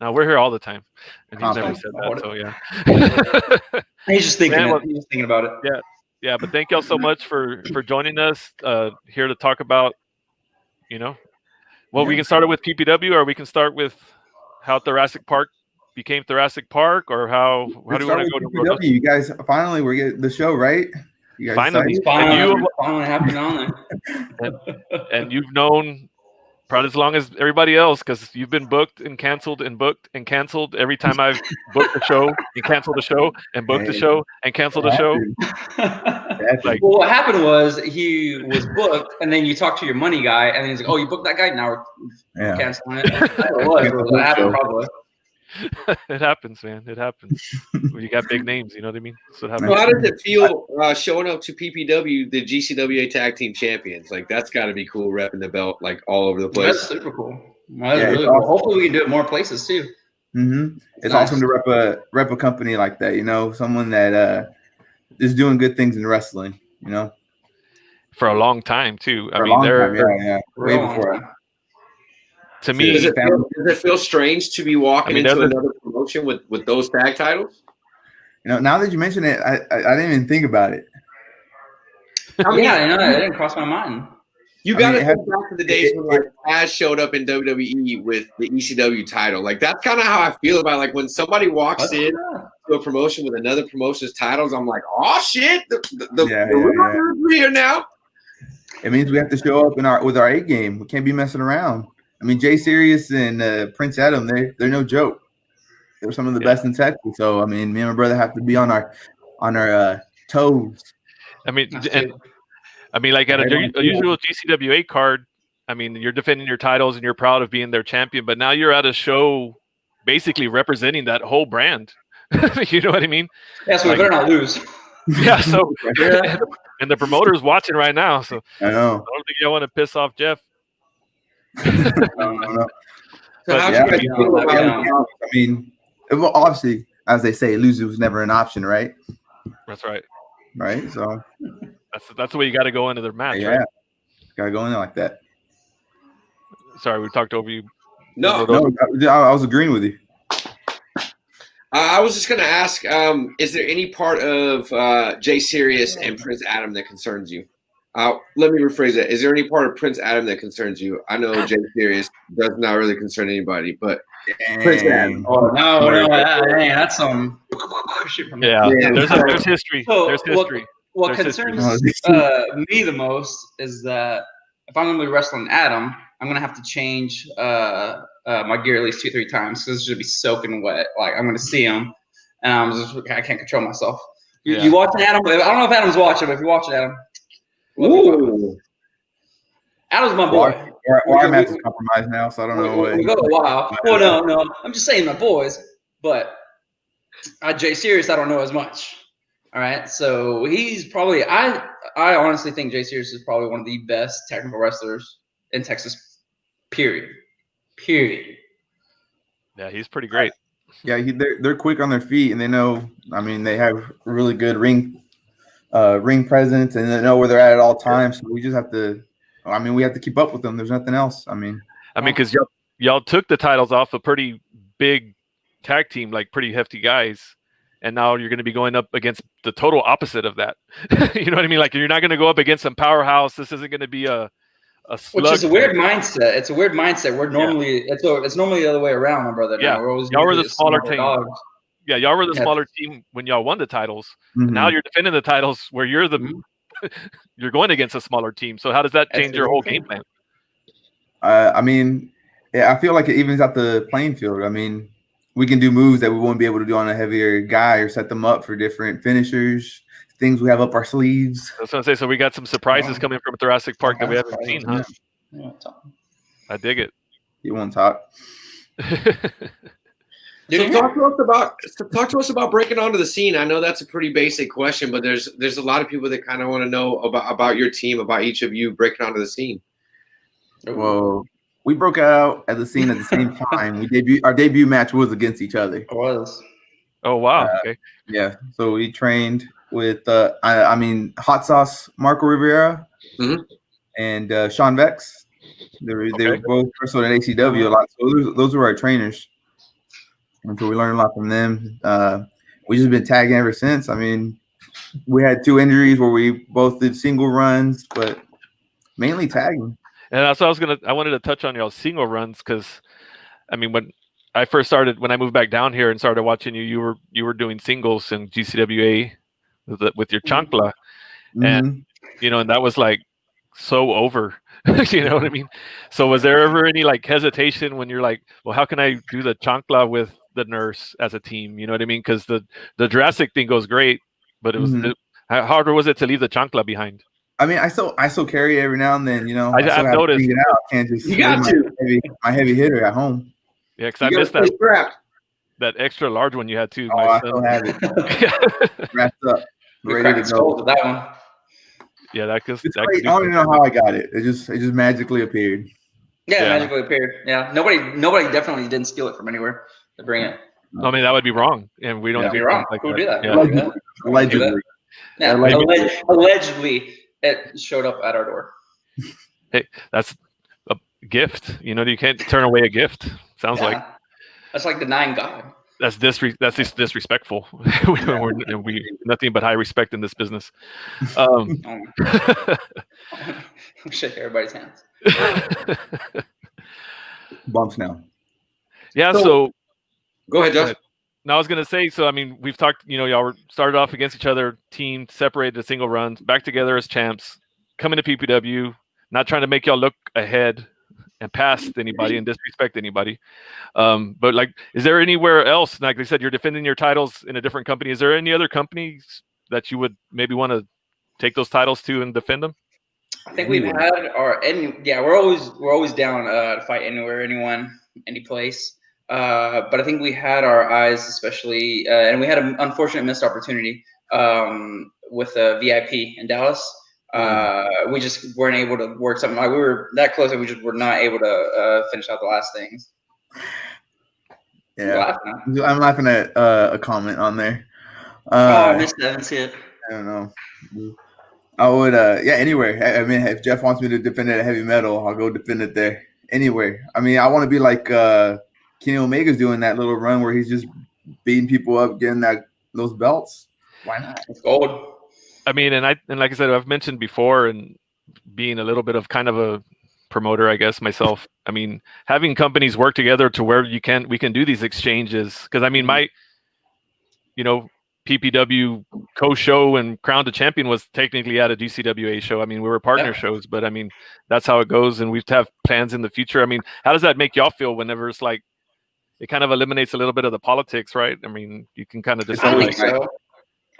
No, we're here all the time, and he's never said that. So yeah, he's just thinking. He's just thinking about it. Yeah. But thank y'all so much for joining us here to talk about, we can start it with PPW, or we can start with how Thoracic Park became Thoracic Park, or how do we want to go to PPW? You guys finally we're getting the show right. You guys finally happened on there, and you've known probably as long as everybody else, because you've been booked and canceled and booked and canceled every time I've booked a show and canceled the show and booked the show and canceled the show. Well, what happened was he was booked, and then you talk to your money guy, and then he's like, "Oh, you booked that guy? Now we're canceling it." That happened probably. It happens, man. It happens. When you got big names, you know what I mean? That's what happens. Well, how does it feel showing up to PPW, the GCWA Tag Team Champions? Like, that's got to be cool, repping the belt like all over the place. That's super cool. That's really cool. Hopefully, we can do it more places too. It's awesome to rep a company like that. Someone that is doing good things in wrestling. For a long time too. I mean, they're way before. To me, does it feel strange to be walking into another promotion with those tag titles? Now that you mention it, I didn't even think about it. It didn't cross my mind. You got to think back to the days when like Taz showed up in WWE with the ECW title. Like, that's kind of how I feel about like when somebody walks in to a promotion with another promotion's titles. I'm like, oh shit, we're here now. It means we have to show up with our A game. We can't be messing around. I mean, Jay Sirius and Prince Adam, they're no joke. They're some of the best in Texas. So, I mean, me and my brother have to be on our toes. I mean, like at a usual GCWA card, I mean, you're defending your titles and you're proud of being their champion, but now you're at a show basically representing that whole brand. You know what I mean? Yeah, so we better not lose. Yeah, so and the promoter's watching right now, so I know. I don't think y'all want to piss off Jeff. No. I mean, obviously, as they say, losing was never an option, right? That's right. Right. So that's the way you got to go into their match. Yeah, right? Gotta go in there like that. Sorry, we talked over you. No, I was agreeing with you. I was just going to ask, is there any part of Jay Sirius and Prince Adam that concerns you? Let me rephrase that. Is there any part of Prince Adam that concerns you? I know Jay Sirius does not really concern anybody, but Prince Adam. Oh, no, that's some shit from there's history. So there's history. What concerns me the most is that if I'm going to be wrestling Adam, I'm going to have to change my gear at least 2-3 times because it's going to be soaking wet. Like, I'm going to see him, and I can't control myself. You watching Adam? I don't know if Adam's watching, but if you're watching Adam, Adam's my boy. Our match is compromised now, so I don't know. We go a while. Well, no. I'm just saying my boys, but Jay Sirius, I don't know as much. All right, so he's probably I honestly think Jay Sirius is probably one of the best technical wrestlers in Texas. Period. Yeah, he's pretty great. Yeah, they're quick on their feet, and they know. I mean, they have really good ring presence, and they know where they're at all times. So we just have to. I mean, we have to keep up with them. There's nothing else. I mean, because y'all took the titles off a pretty big tag team, like pretty hefty guys. And now you're going to be going up against the total opposite of that. You know what I mean? Like, you're not going to go up against some powerhouse. This isn't going to be a slug. Which is a weird mindset. It's a weird mindset. We're normally it's normally the other way around, my brother. Yeah, y'all were the smaller team. Yeah, y'all were the smaller team when y'all won the titles. Mm-hmm. Now you're defending the titles where you're you're going against a smaller team. So how does that change your whole game plan? I mean, I feel like it evens out the playing field. I mean, we can do moves that we won't be able to do on a heavier guy or set them up for different finishers, things we have up our sleeves. I was going to say, so we got some surprises coming from Thoracic Park that we haven't seen, huh? Yeah. I dig it. You won't talk. So talk to us about breaking onto the scene. I know that's a pretty basic question, but there's a lot of people that kind of want to know about your team, about each of you breaking onto the scene. Well, we broke out at the scene at the same time. Our debut match was against each other. It was. Oh wow! Okay. Yeah. So we trained with Hot Sauce Marco Rivera and Sean Vex. They were both wrestled at ACW a lot. So those were our trainers. And so we learned a lot from them. We just been tagging ever since. I mean, we had 2 injuries where we both did single runs, but mainly tagging. And that's what I wanted to touch on y'all single runs because, I mean, when I moved back down here and started watching you were doing singles in GCWA with your chancla, and and that was like so over. You know what I mean? So was there ever any like hesitation when you're like, well, how can I do the chancla with the nurse as a team? You know what I mean? Because the Thoracic thing goes great, but it was how harder was it to leave the chancla behind? I mean, I still carry it every now and then. You know, I've noticed. To I can't just my heavy hitter at home. Yeah, because I missed that extra large one you had too. Oh, I still have it wrapped up, ready to go. That one. Yeah, I don't even know how I got it. It just magically appeared. Yeah, magically appeared. Yeah, nobody definitely didn't steal it from anywhere to bring it. I mean, that would be wrong, and we don't do wrong. Like Who that. do that? Yeah. Allegedly. Yeah, allegedly, it showed up at our door. Hey, that's a gift. You know, you can't turn away a gift. Sounds like that's like denying God. That's disrespectful. we nothing but high respect in this business. Shake everybody's hands. Bumps now. Yeah. So go ahead, Josh. Now I was gonna say. So I mean, we've talked. You know, y'all were started off against each other, team separated to single runs, back together as champs, coming to PPW. Not trying to make y'all look ahead and past anybody and disrespect anybody. But like, is there anywhere else? Like they said, you're defending your titles in a different company. Is there any other companies that you would maybe want to take those titles to and defend them? I think we've had we're always down to fight anywhere, anyone, any place. But I think we had our eyes, especially, and we had an unfortunate missed opportunity with a VIP in Dallas. We just weren't able to work something. Like we were that close, and we just were not able to finish out the last things. Yeah, I'm laughing at a comment on there. I missed that. That's it. I don't know. I would, anywhere. I mean, if Jeff wants me to defend it at Heavy Metal, I'll go defend it there. Anywhere. I mean, I want to be like Kenny Omega's doing that little run where he's just beating people up, getting those belts. Why not? It's gold. I mean, and like I said, I've mentioned before, and being a little bit of kind of a promoter, I guess myself. I mean, having companies work together to where we can do these exchanges. Because I mean, PPW co-show and Crown to Champion was technically at a GCWA show. I mean, we were partner shows, but I mean, that's how it goes, and we have plans in the future. I mean, how does that make y'all feel whenever it's like it kind of eliminates a little bit of the politics, right? I mean, you can kind of just I think so.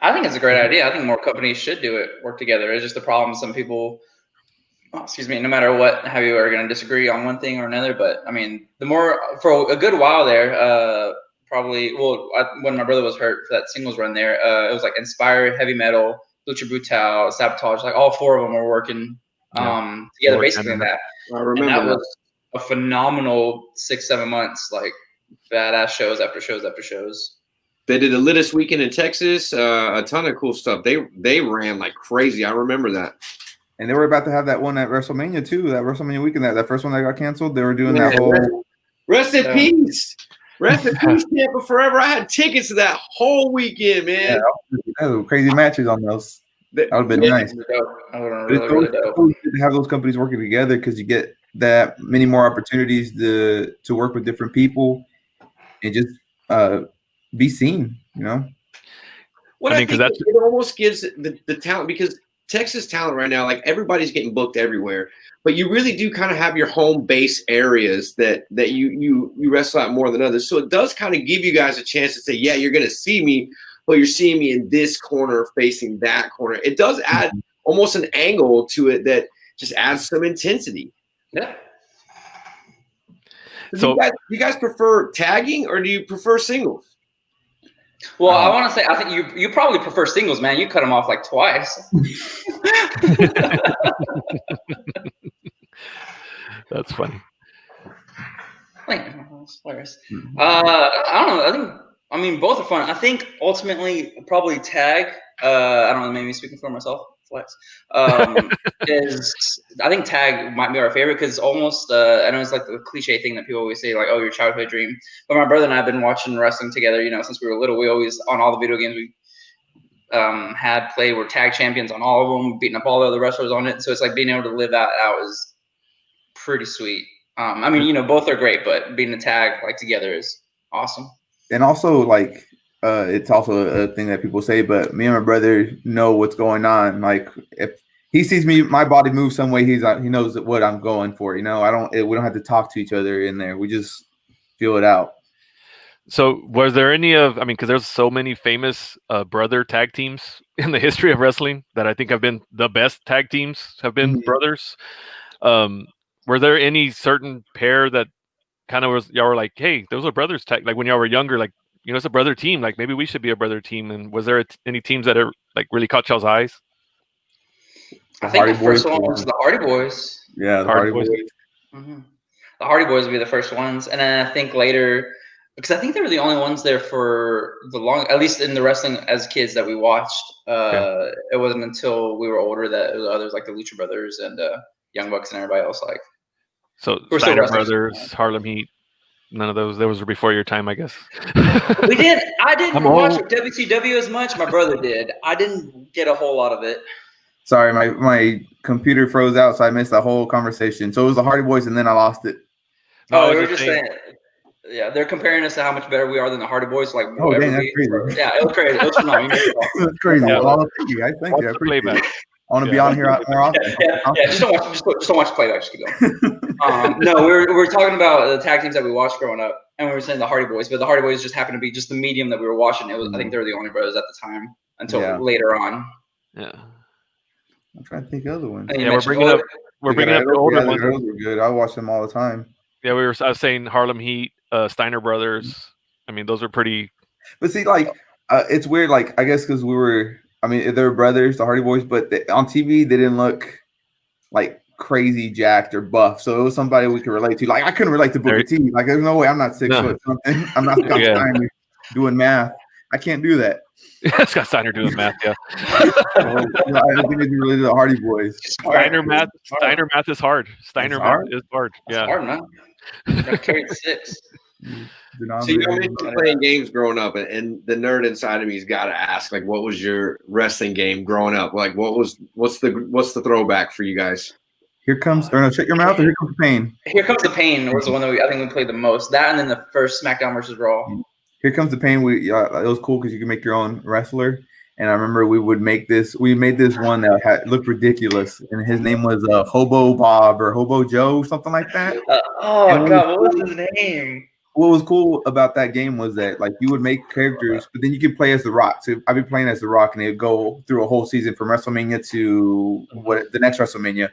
I think it's a great idea. I think more companies should do it, work together. It's just a problem. Some people, no matter what, how you are going to disagree on one thing or another. But I mean, for a good while there, when my brother was hurt for that singles run there, it was like Inspire, Heavy Metal, Lucha Brutal, Sabotage, like all four of them were working together basically in that. I remember and that was a phenomenal 6-7 months, like badass shows after shows after shows. They did the Littest Weekend in Texas, a ton of cool stuff. They ran like crazy. I remember that. And they were about to have that one at WrestleMania too. That WrestleMania weekend, that first one that got canceled. They were doing that whole. Rest in peace. Rest in peace, Tampa Forever. I had tickets to that whole weekend, man. Yeah, that was crazy matches on those. That would have been nice. It's good to have those companies working together because you get that many more opportunities to work with different people and just be seen, What I think it almost gives the talent, because Texas talent right now, like everybody's getting booked everywhere, but you really do kind of have your home base areas that you wrestle out more than others. So it does kind of give you guys a chance to say, yeah, you're going to see me, but you're seeing me in this corner facing that corner. It does add almost an angle to it that just adds some intensity. Yeah. So do you guys prefer tagging or do you prefer singles? Well, I want to say, I think you probably prefer singles, man. You cut them off like twice. That's funny. That's hilarious. I don't know. I mean, both are fun. I think ultimately, probably tag. I don't know. Maybe speaking for myself, flex. I think tag might be our favorite because almost. I know it's like the cliche thing that people always say, like, "Oh, your childhood dream." But my brother and I have been watching wrestling together. Since we were little, we always on all the video games we had played. We're tag champions on all of them, beating up all the other wrestlers on it. So it's like being able to live that out is pretty sweet. I mean, both are great, but being a tag like together is awesome. And also, like, it's also a thing that people say, but me and my brother know what's going on. Like, if he sees my body move some way, he knows what I'm going for. We don't have to talk to each other in there. We just feel it out. So was there any because there's so many famous brother tag teams in the history of wrestling that I think have been the best tag teams have been brothers. Were there any certain pair that kind of y'all were like, hey, those are brothers tag, like when y'all were younger, like, it's a brother team, like maybe we should be a brother team? And was there any teams that are like really caught y'all's eyes? I think the first one was the Hardy Boys. Yeah, the Hardy Boys. Mm-hmm. The Hardy Boys would be the first ones, and then I think later, because I think they were the only ones there for at least in the wrestling as kids that we watched. It wasn't until we were older that it was others like the Lucha Brothers and Young Bucks and everybody else like. So Steiner Brothers, Harlem Heat, none of those. Those were before your time, I guess. I didn't watch WCW as much. My brother did. I didn't get a whole lot of it. Sorry, my computer froze out, so I missed the whole conversation. So it was the Hardy Boys, and then I lost it. Oh, we were just saying. Yeah, they're comparing us to how much better we are than the Hardy Boys. Like, oh, dang, that's crazy. Yeah, it was crazy. It was phenomenal. That's crazy. Yeah. Well, thank you guys. Thank you. I appreciate it. I want to be on here more often. Yeah. Just don't watch playback. Just keep going. No, we were talking about the tag teams that we watched growing up, and we were saying the Hardy Boys, but the Hardy Boys just happened to be just the medium that we were watching. It was, I think they were the only brothers at the time until later on. Yeah. I'm trying to think of other ones. Yeah, we're bringing up the older ones. Those are good. I watch them all the time. Yeah, I was saying Harlem Heat, Steiner Brothers. I mean, those are pretty. But see, like, it's weird. Like, I guess because they were brothers, the Hardy Boys, but on TV they didn't look like crazy jacked or buff. So it was somebody we could relate to. Like, I couldn't relate to Booker T. Like, there's no way I'm not 6 foot something. I'm not Scott Steiner doing math. I can't do that. Scott Steiner doing math, yeah. I don't think it's related to the Hardy Boys. Steiner math is hard. Steiner math is hard. Yeah. It's hard, man. You gotta carry the 6. So you mentioned playing games growing up, and the nerd inside of me's got to ask, like, what was your wrestling game growing up? Like, what's the throwback for you guys? Here comes, or no, shut your mouth, or here comes the pain. Here Comes the Pain was the one that I think we played the most. That and then the first SmackDown versus Raw. Here Comes the Pain. It was cool because you could make your own wrestler. And I remember we made this one that looked ridiculous, and his name was Hobo Bob or Hobo Joe, something like that. What was his name? What was cool about that game was that like you would make characters, but then you could play as The Rock. So I'd be playing as The Rock, and it'd go through a whole season from WrestleMania to the next WrestleMania.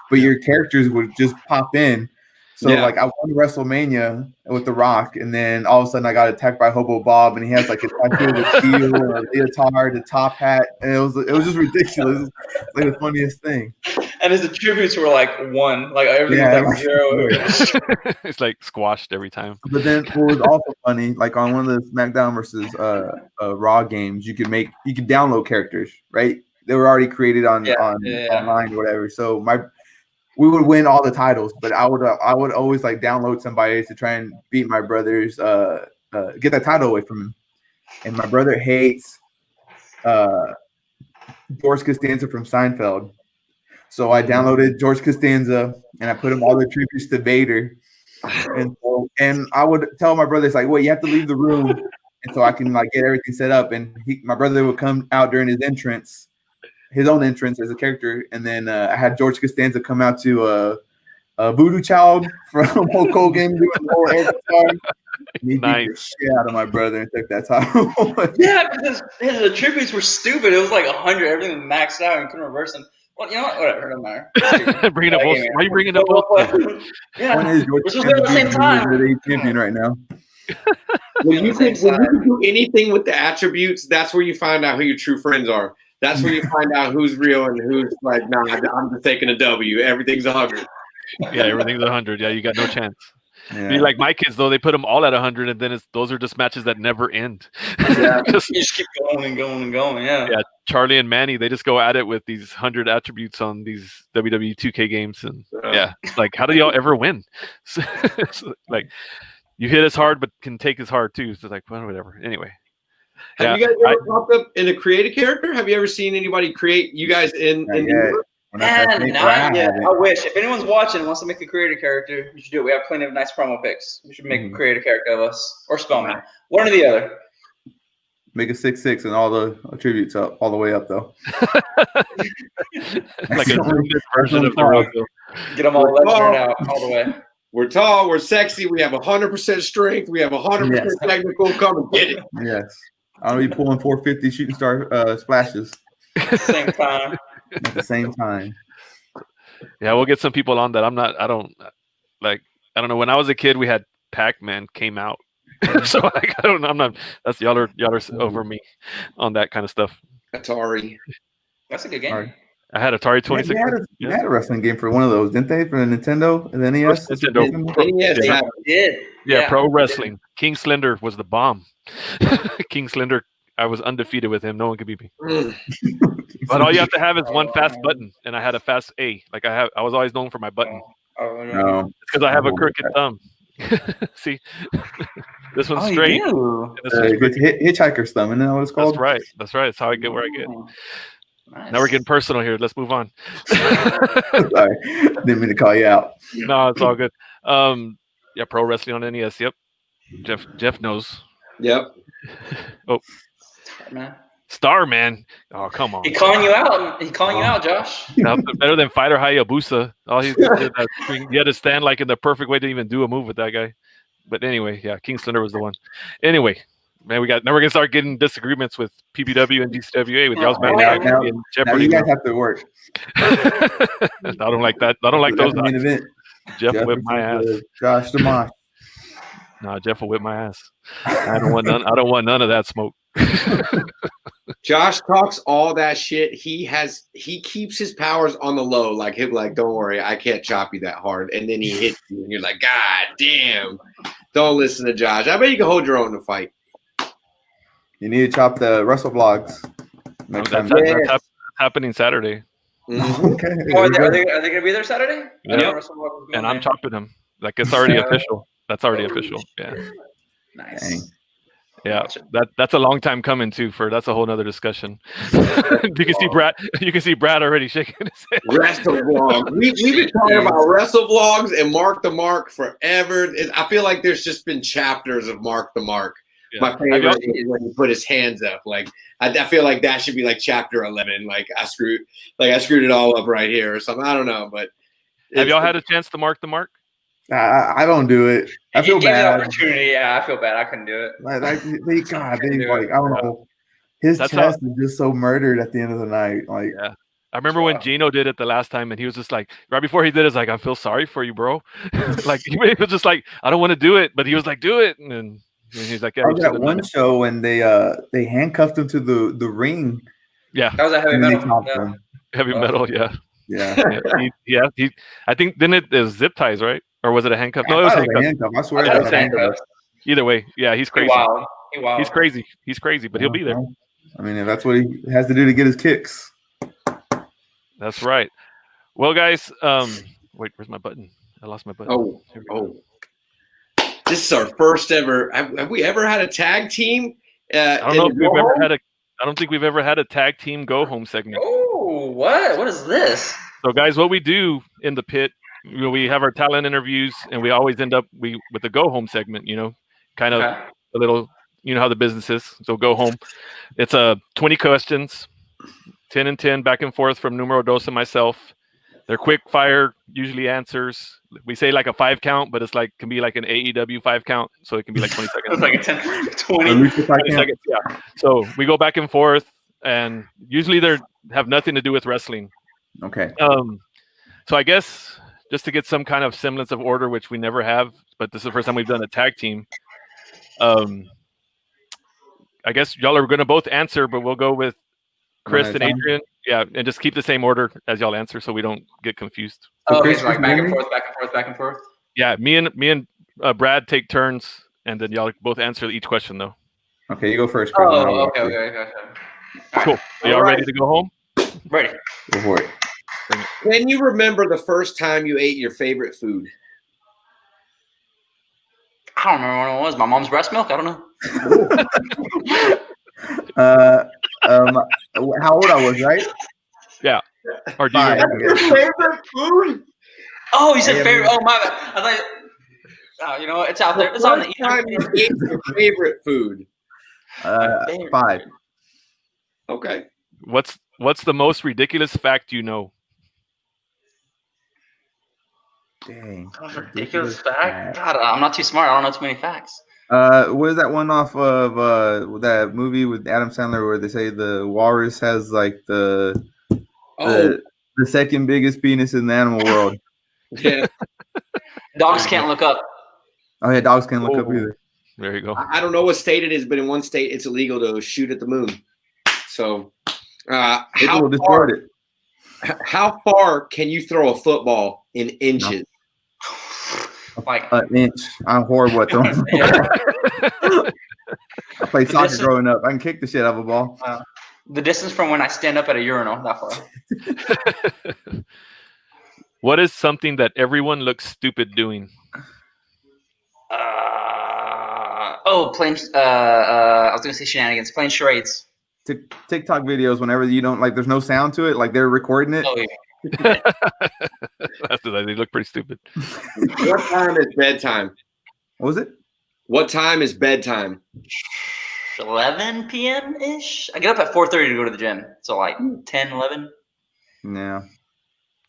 But your characters would just pop in. So like I won WrestleMania with The Rock, and then all of a sudden I got attacked by Hobo Bob, and he has like a tattoo with steel, a leotard, a top hat, and it was just ridiculous. It's like the funniest thing. And his attributes were like 1, like everything was like 0. It's like squashed every time. But then what was also funny, like on one of the SmackDown versus Raw games, you could download characters, right? They were already created online or whatever. So we would win all the titles, but I would always like download somebody to try and beat my brother's get that title away from him. And my brother hates George Costanza from Seinfeld. So I downloaded George Costanza and I put him all the tributes to Vader. And I would tell my brother, it's like, wait, you have to leave the room, and so I can like get everything set up. And my brother would come out during his own entrance as a character, and then I had George Costanza come out to a Voodoo Child from Hulk Hogan doing the whole air guitar. He beat the shit out of my brother and took that title. Yeah, because his attributes were stupid. It was like 100, everything was maxed out, and you couldn't reverse them. Well, you know what? Whatever, doesn't matter. Bringing up both. Why are you bringing up both? Yeah, we're supposed to be at the same time. The champion right now. When you do anything with the attributes, that's where you find out who your true friends are. That's where you find out who's real and who's like, nah, I'm just taking a W. Everything's 100. Yeah, everything's 100. Yeah, you got no chance. Yeah. Be like my kids, though, they put them all at 100, and then those are just matches that never end. Yeah, you just keep going and going and going. Yeah. Yeah, Charlie and Manny, they just go at it with these 100 attributes on these WWE 2K games, and it's like, how do y'all ever win? It's like, you hit as hard, but can take as hard too. So it's like, well, whatever. Anyway. Have you guys ever popped up in a creative character? Have you ever seen anybody create you guys in not yet. I wish. If anyone's watching and wants to make a creative character, you should do it. We have plenty of nice promo pics. We should make a creative character of us or Spellman. One or the other. Make a 6'6" and all the attributes up all the way up though. Like a zoomed version of the Roadkill. Get them all legendary out all the way. We're tall, we're sexy, we have 100% strength, we have 100% technical. Come and get it. Yes. I'll be pulling 450 shooting star splashes. At the same time. At the same time. Yeah, we'll get some people on that. I don't know. When I was a kid, we had Pac-Man came out. So like, I don't know. I'm not. That's y'all are over me on that kind of stuff. Atari. That's a good game. Right. I had Atari 26. They had a wrestling game for one of those, didn't they? For the Nintendo and the NES. NES. Yeah, Pro Wrestling. King Slender was the bomb. King Slender, I was undefeated with him. No one could beat me. But all you have to have is one fast button, and I had a fast A. Like I was always known for my button. No, because I have a crooked thumb. See, this one's straight. Hitchhiker's thumb, isn't that what it's called? That's right. That's how I get where I get. Nice. Now we're getting personal here. Let's move on. Sorry, didn't mean to call you out. No, it's all good. Yeah, Pro Wrestling on NES. Yep. Jeff knows. Yep. Oh, Starman. Oh, come on. He calling you out. He calling you out, Josh. Better than Fighter Hayabusa. All he did you had to stand like in the perfect way to even do a move with that guy. But anyway, yeah, King Slender was the one. Anyway, man, we're gonna start getting disagreements with PBW and GCWA with y'all's now you guys have to work. I don't like that. I don't like those. Event. Jeff will whip my ass. Josh the Mosh. No, Jeff will whip my ass. I don't want none of that smoke. Josh talks all that shit. He keeps his powers on the low. Like he'll be like, don't worry, I can't chop you that hard. And then he hits you and you're like, God damn. Don't listen to Josh. I bet you can hold your own in a fight. You need to chop the Wrestle Vlogs. That's happening Saturday. Mm-hmm. Okay. Are they going to be there Saturday? Yeah. And I'm chopping them. Like it's already official. That's already official. Yeah. Nice. Dang. Yeah, that's a long time coming too. That's a whole nother discussion. You can see Brad. You can see Brad already shaking his head. Wrestle vlogs. We've been talking about wrestle vlogs and Mark the Mark forever. I feel like there's just been chapters of Mark the Mark. Yeah. My favorite is when he put his hands up. Like I feel like that should be like chapter 11. Like I screwed it all up right here or something. I don't know, but have y'all had a chance to mark the mark? I don't do it. I feel bad. Opportunity. Yeah, I feel bad. I couldn't do it. Like I don't know. His chest is just so murdered at the end of the night. Like, yeah. I remember when Gino did it the last time, and he was just like, right before he did it, it's like, I feel sorry for you, bro. Like he was just like, I don't want to do it, but he was like, do it, and he's like, yeah. I was at one show when they handcuffed him to the ring. Yeah, that was a heavy metal. Heavy metal, yeah. Yeah. He I think then it was zip ties, right? Or was it a handcuff? No, it was handcuff. I swear it was handcuff. Either way, yeah, he's crazy. He's crazy. He's crazy, but he'll be there. I mean, if that's what he has to do to get his kicks. That's right. Well, guys, wait, where's my button? I lost my button. This is our first ever. Have we ever had a tag team? I don't know if we've ever had a. I don't think we've ever had a tag team go home segment. Oh, what? What is this? So, guys, what we do in the pit, we have our talent interviews, and we always end up with the go home segment. Kind of a little. You know how the business is. So go home. It's 20 questions, 10 and 10, back and forth from Numero Dos and myself. They're quick fire, usually answers. We say like a 5 count, but it's like can be like an AEW 5 count, so it can be like 20 seconds. It's like a 20 seconds. Yeah. So we go back and forth, and usually they have nothing to do with wrestling. Okay. So I guess just to get some kind of semblance of order, which we never have, but this is the first time we've done a tag team. I guess y'all are going to both answer, but we'll go with Chris and Adrian. Yeah, and just keep the same order as y'all answer so we don't get confused. Oh, okay, so like back and forth. Yeah, me and Brad take turns, and then y'all both answer each question, though. Okay, you go first, Chris. Oh, okay. Cool. Are y'all ready to go home? Ready. Go for it. Can you remember the first time you ate your favorite food? I don't remember when it was. My mom's breast milk? I don't know. How old I was, right? Yeah. Or do you remember your favorite food? Oh, you said favorite. Oh, my bad. I thought, you know what? It's out there. It's on the time you ate your favorite food. 5. Okay. What's the most ridiculous fact you know? Dang. Ridiculous fact? God, I'm not too smart. I don't know too many facts. What is that one off of that movie with Adam Sandler where they say the walrus has like the second biggest penis in the animal world? Yeah. Dogs can't look up. Oh yeah, dogs can't look up either. There you go. I don't know what state it is, but in one state it's illegal to shoot at the moon. So how far can you throw a football in inches? Like an inch. I'm horrible at throwing. I played soccer growing up. I can kick the shit out of a ball. The distance from when I stand up at a urinal, that far. What is something that everyone looks stupid doing? Playing. I was gonna say shenanigans. Playing charades. TikTok videos. Whenever you don't like, there's no sound to it. Like they're recording it. Oh yeah. They look pretty stupid. What time is bedtime? What was it? What time is bedtime? 11 p.m. ish. I get up at 4:30 to go to the gym. So like 10, 11. Yeah.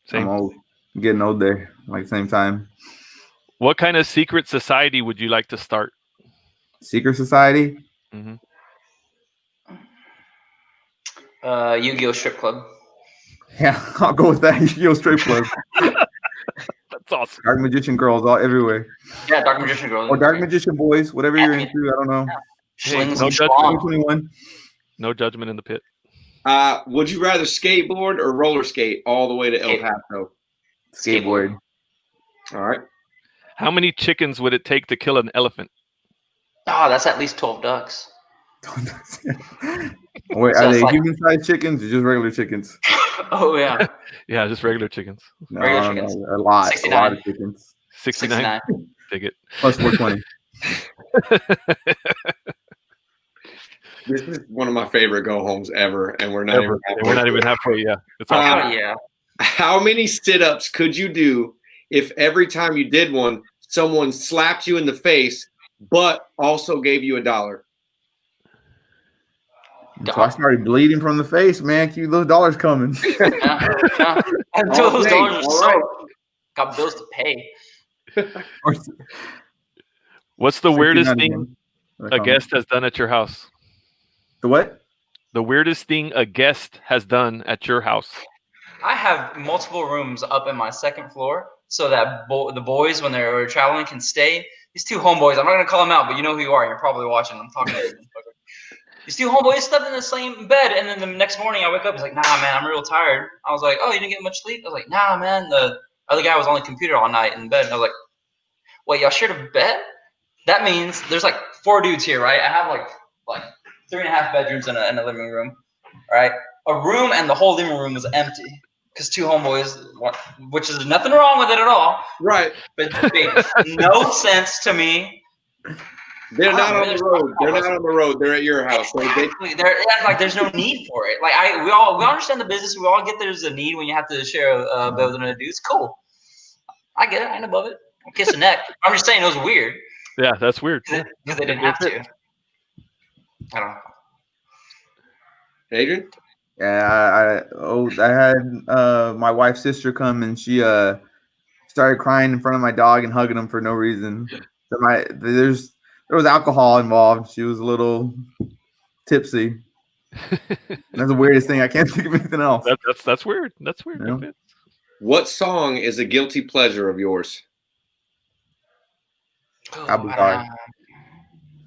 Same. I'm old. I'm getting old there. Like same time. What kind of secret society would you like to start? Secret society? Mm-hmm. Yu-Gi-Oh! Strip Club. Yeah, I'll go with that. Yu-Gi-Oh! Strip Club. That's awesome. Dark Magician girls all everywhere. Yeah, Dark Magician girls. Or Dark Magician boys, whatever you're into. I don't know. Hey, no judgment in the pit. Would you rather skateboard or roller skate all the way to El Paso? Skateboard. All right. How many chickens would it take to kill an elephant? Oh, that's at least 12 ducks. Wait, are they human-sized chickens or just regular chickens? Oh yeah. Yeah, just regular chickens. No, regular chickens. A lot of chickens. 69. Dig it. Plus 420. This is one of my favorite go homes ever, and we're not Ever. even halfway. We're not even halfway. Yeah, it's awesome. Yeah. How many sit-ups could you do if every time you did one, someone slapped you in the face, but also gave you $1? So I started bleeding from the face, man. Keep those dollars coming. Yeah. Until those dollars are so got bills to pay. What's the weirdest 69 thing again. a guest has done at your house? The what? The weirdest thing a guest has done at your house. I have multiple rooms up in my second floor so that the boys, when they're traveling, can stay. These two homeboys, I'm not going to call them out, but you know who you are. You're probably watching. I'm talking to you. These two homeboys slept in the same bed, and then the next morning I wake up, he's like, nah, man, I'm real tired. I was like, oh, you didn't get much sleep? I was like, nah, man, the other guy was on the computer all night in bed. And I was like, wait, y'all shared a bed? That means there's like 4 dudes here, right? I have like 3.5 bedrooms and a living room, right? A room and the whole living room was empty because 2 homeboys, which is nothing wrong with it at all. Right. But it made no sense to me. They're not on the road. They're not on the road. They're at your house. Exactly. There's no need for it. Like we all understand the business. We all get there's a need when you have to share a bed with another dude. It's cool. I get it. I ain't above it. I'll kiss the neck. I'm just saying it was weird. Yeah, that's weird. Because they didn't have to. I don't know. Adrian? Yeah, I had my wife's sister come and she started crying in front of my dog and hugging him for no reason. So there was alcohol involved. She was a little tipsy. That's the weirdest thing. I can't think of anything else. That's weird. That's weird. Yeah. What song is a guilty pleasure of yours? How bizarre.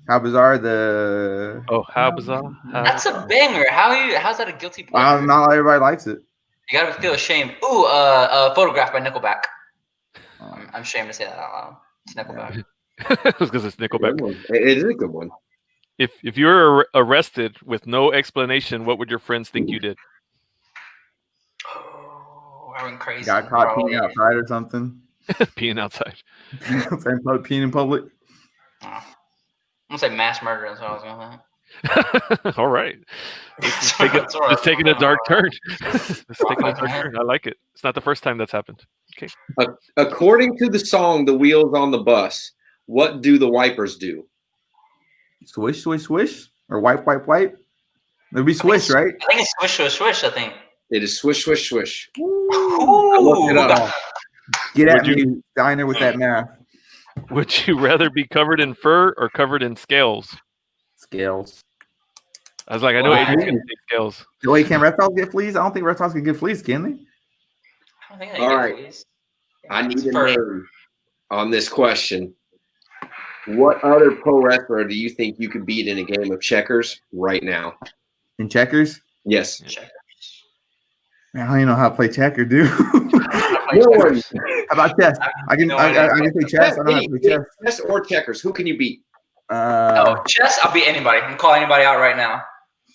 How bizarre the. Oh, how bizarre. That's a banger. How's that a guilty pleasure? Not everybody likes it. You gotta feel ashamed. Ooh, Photograph by Nickelback. I'm ashamed to say that out loud. It's Nickelback. Because it's Nickelback. It is a good one. If you were arrested with no explanation, what would your friends think you did? Oh, I went crazy. Got caught peeing outside or something. Peeing outside. Peeing in public. I'm gonna say mass murder. That's what I was gonna say. All right. It's taking a dark turn. It's taking a dark turn. I like it. It's not the first time that's happened. Okay. According to the song "The Wheels on the Bus," what do the wipers do? Swish, swish, swish, or wipe, wipe, wipe. It'd be swish, right? I think it's swish, swish, swish. I think It is swish, swish, swish. Ooh. Get at me, Diner, with that math. Would you rather be covered in fur or covered in scales? Scales. I was like, I know Adrian's going to say scales. Wait, can reptiles get fleas? I don't think reptiles can get fleas, can they? I don't think All right. I need to know on this question. What other pro wrestler do you think you could beat in a game of checkers right now? In checkers? Yes. Man, I don't even know how to play checker, dude. No one. How about chess? I can play chess. I don't know how to play chess. Chess or checkers. Who can you beat? Chess, I'll beat anybody. I'm calling anybody out right now.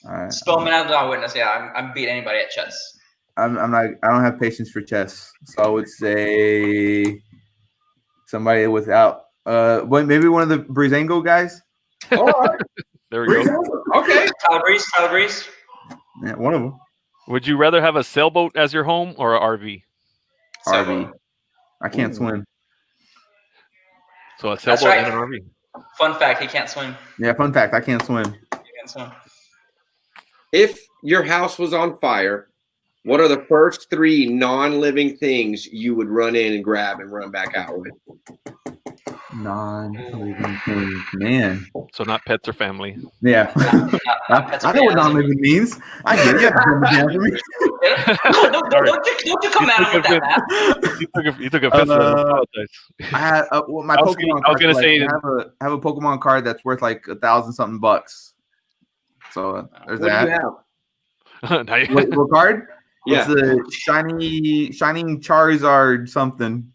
All right. Spellman out on witness. Yeah, I'm beat anybody at chess. I'm not. I don't have patience for chess, so I would say somebody without. Maybe one of the Breezango guys. All right. There we go. Okay. Tyler Breeze. Yeah, one of them. Would you rather have a sailboat as your home or an RV? RV. I can't swim. So a sailboat right. and an RV. Fun fact: he can't swim. Yeah, fun fact. I can't swim. He can't swim. If your house was on fire, what are the first 3 non-living things you would run in and grab and run back out with? Non-living things, man. So not pets or family. Yeah. I know what non-living means. I get it. You have to dumb it down for me. Don't you come at him with that math. You took offense. I apologize. I had my Pokemon. I was gonna say I have a Pokemon card that's worth like $1,000-something bucks. So there's What that. do you have? What card? Yeah. It's a shining Charizard something.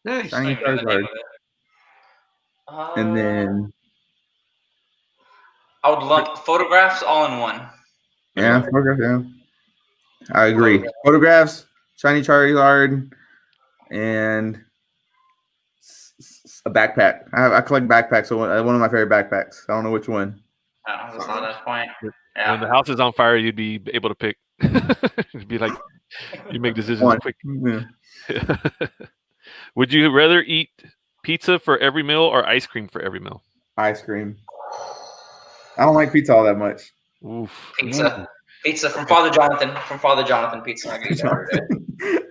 Nice. Shining Charizard. And then I would lump photographs all in one. yeah, photograph, yeah. I agree. Photographs, shiny Charizard, and A backpack. I collect backpacks. So one of my favorite backpacks. I don't know which one. Oh, that's not that point. When Yeah. the house is on fire, you'd be able to pick. It'd be like you make decisions One. quick. Yeah. Would you rather eat pizza for every meal or ice cream for every meal? Ice cream. I don't like pizza all that much. Oof. Pizza. Pizza from Father Jonathan. From Father Jonathan Pizza. I get that every day.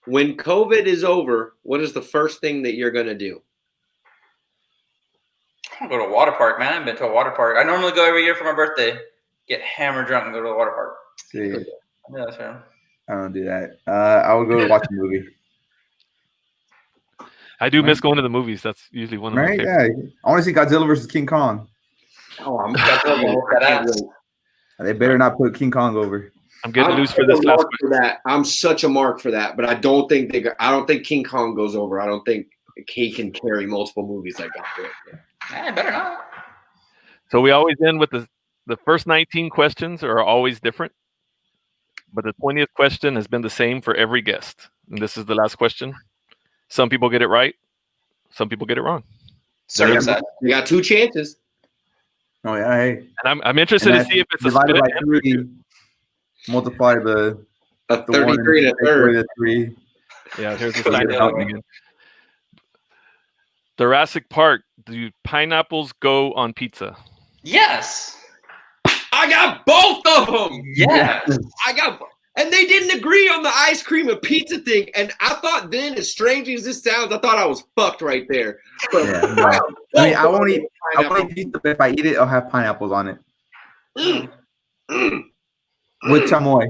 When COVID is over, what is the first thing that you're gonna do? I'm gonna go to a water park, man. I haven't been to a water park. I normally go every year for my birthday. Get hammered drunk and go to the water park. See, Yeah, that's right. I don't do that. I would go to watch a movie. I do miss going to the movies. That's usually one of my Right? favorites. Yeah. I want to see Godzilla versus King Kong. Oh, I'm Badass. They better not put King Kong over. I'm getting I'm loose for such this a last mark question. for that. I'm such a mark for that, but I don't think King Kong goes over. I don't think he can carry multiple movies like that. Better not. So we always end with the first 19 questions are always different, but the 20th question has been the same for every guest. And this is the last question. Some people get it right. Some people get it wrong. You got 2 chances. Oh yeah, hey. And I'm interested to see if it's a divided split by 3. Multiply the 33 and a third. The 3. Yeah, here's the sign out again. Thoracic Park. Do pineapples go on pizza? Yes. I got both of them. Yes. And they didn't agree on the ice cream and pizza thing. And I thought then, as strange as this sounds, I thought I was fucked right there. But Yeah, no. I mean, I won't eat pizza, but if I eat it, I'll have pineapples on it. With chamoy.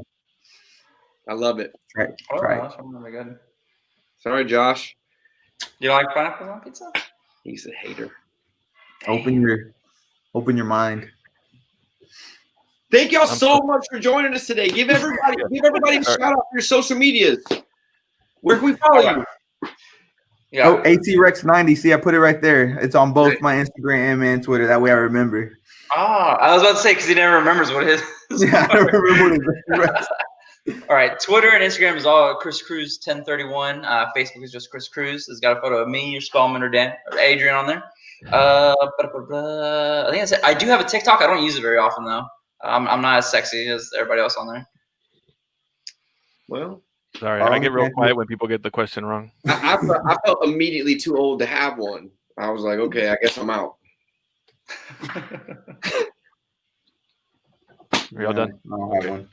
I love it. Right. Oh, Right. that's really good. Sorry, Josh. You don't like pineapples on pizza? He's a hater. Open your mind. Thank y'all so much for joining us today. Give everybody a shout out for your social medias. Where can we follow you? Yeah. Oh, ATRex90. See, I put it right there. It's on both my Instagram and Twitter. That way I remember. I was about to say because he never remembers what it is. Yeah, I don't remember what it is. All right, Twitter and Instagram is all Chris Cruz 1031. Facebook is just Chris Cruz. It's got a photo of me, your Spellman, or Dan, or Adrian on there. I think that's it. I do have a TikTok. I don't use it very often though. I'm not as sexy as everybody else on there. Well, sorry, I get real quiet when people get the question wrong. I felt immediately too old to have one. I was like, okay, I guess I'm out. Are y'all done? I don't have one.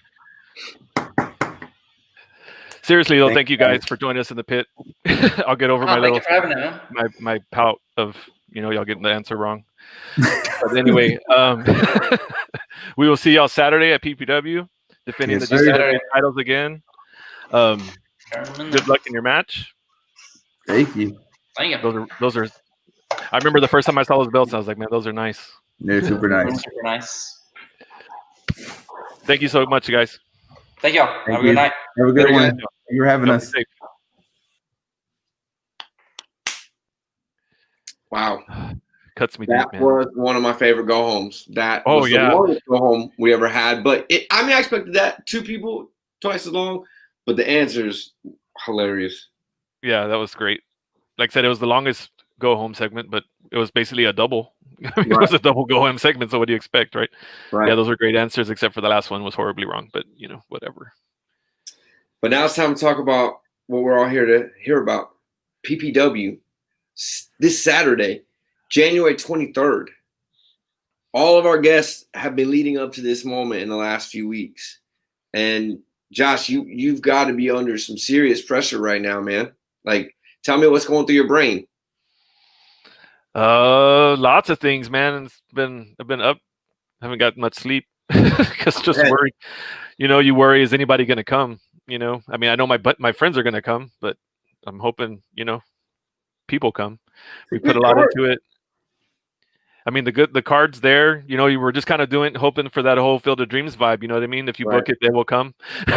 Seriously though, thank you guys for joining us in the pit. I'll get over my little my pout of y'all getting the answer wrong. But anyway, we will see y'all Saturday at PPW, defending the GCWA titles again. Good luck in your match. Thank you. Thank you. Those are. I remember the first time I saw those belts, I was like, man, those are nice. They're super nice. Super nice. Thank you so much, guys. Thank y'all. Have a good night. Have a good one. Thank you for having us. Wow. Cuts me that deep, man. was one of my favorite go homes. That was the longest go home we ever had. But I expected that 2 people twice as long, but the answer's hilarious. Yeah, that was great. Like I said, it was the longest go home segment, but it was basically a double. It was a double go home segment. So what do you expect, right? Yeah, those were great answers, except for the last one was horribly wrong. But whatever. But now it's time to talk about what we're all here to hear about. PPW this Saturday, January 23rd. All of our guests have been leading up to this moment in the last few weeks. And Josh, you've got to be under some serious pressure right now, man. Like, tell me what's going through your brain. Lots of things, man. I've been up, haven't got much sleep because just worried. You worry, is anybody going to come? I mean, I know my friends are going to come, but I'm hoping, people come. We put a lot into it. I mean, the card's there. You were just kind of hoping for that whole Field of Dreams vibe. You know what I mean? If you book it, they will come.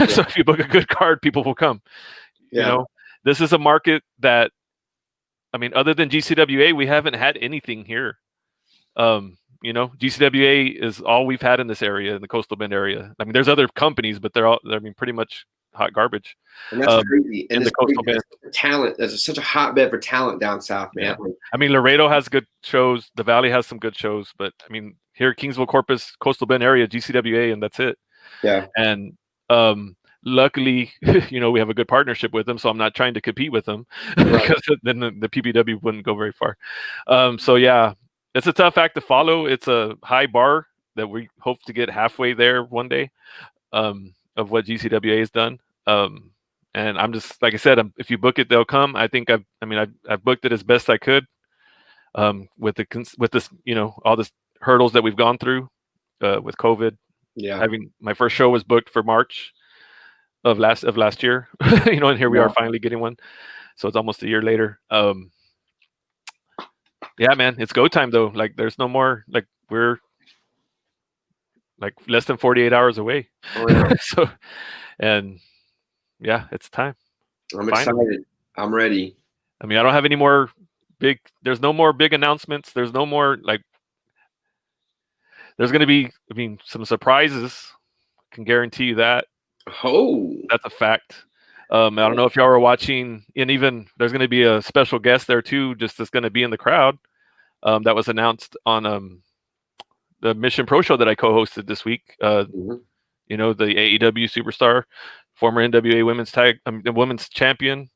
So if you book a good card, people will come. Yeah. This is a market that, I mean, other than GCWA, we haven't had anything here. GCWA is all we've had in this area, in the Coastal Bend area. I mean, there's other companies, but they're all, I mean, pretty much hot garbage. And that's crazy. in And the coastal bend. Talent. There's such a hotbed for talent down south, man. Yeah. I mean, Laredo has good shows. The Valley has some good shows, but I mean, here, Kingsville, Corpus, Coastal Bend area, GCWA, and that's it. Yeah. And luckily, we have a good partnership with them, so I'm not trying to compete with them because then the PPW wouldn't go very far. So yeah, it's a tough act to follow. It's a high bar that we hope to get halfway there one day of what GCWA has done. And I'm just, like I said, if you book it, they'll come. I think I've booked it as best I could with this, all this hurdles that we've gone through with COVID. Yeah. Having my first show was booked for March of last year, and here we are finally getting one. So it's almost a year later. Yeah, man, it's go time though. Like there's no more, like we're like less than 48 hours away. Oh, yeah. So, and yeah, it's time. I'm excited. I'm ready. I mean, I don't have any more there's no more big announcements. There's no more there's going to be, some surprises. Can guarantee you that. Oh, that's a fact. I don't know if y'all were watching, and even there's going to be a special guest there too, just that's going to be in the crowd. That was announced on the Mission Pro show that I co-hosted this week. The AEW superstar, former NWA women's champion,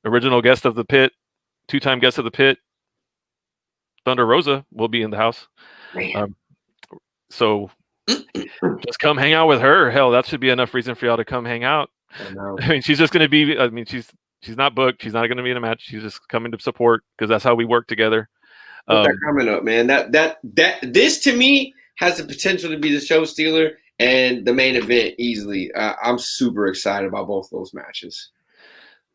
original guest of the pit, 2-time guest of the pit, Thunder Rosa will be in the house. So just come hang out with her. Hell, that should be enough reason for y'all to come hang out. I mean, she's just going to be, she's not booked. She's not going to be in a match. She's just coming to support because that's how we work together. That coming up, man. This to me has the potential to be the show stealer and the main event easily. I'm super excited about both those matches.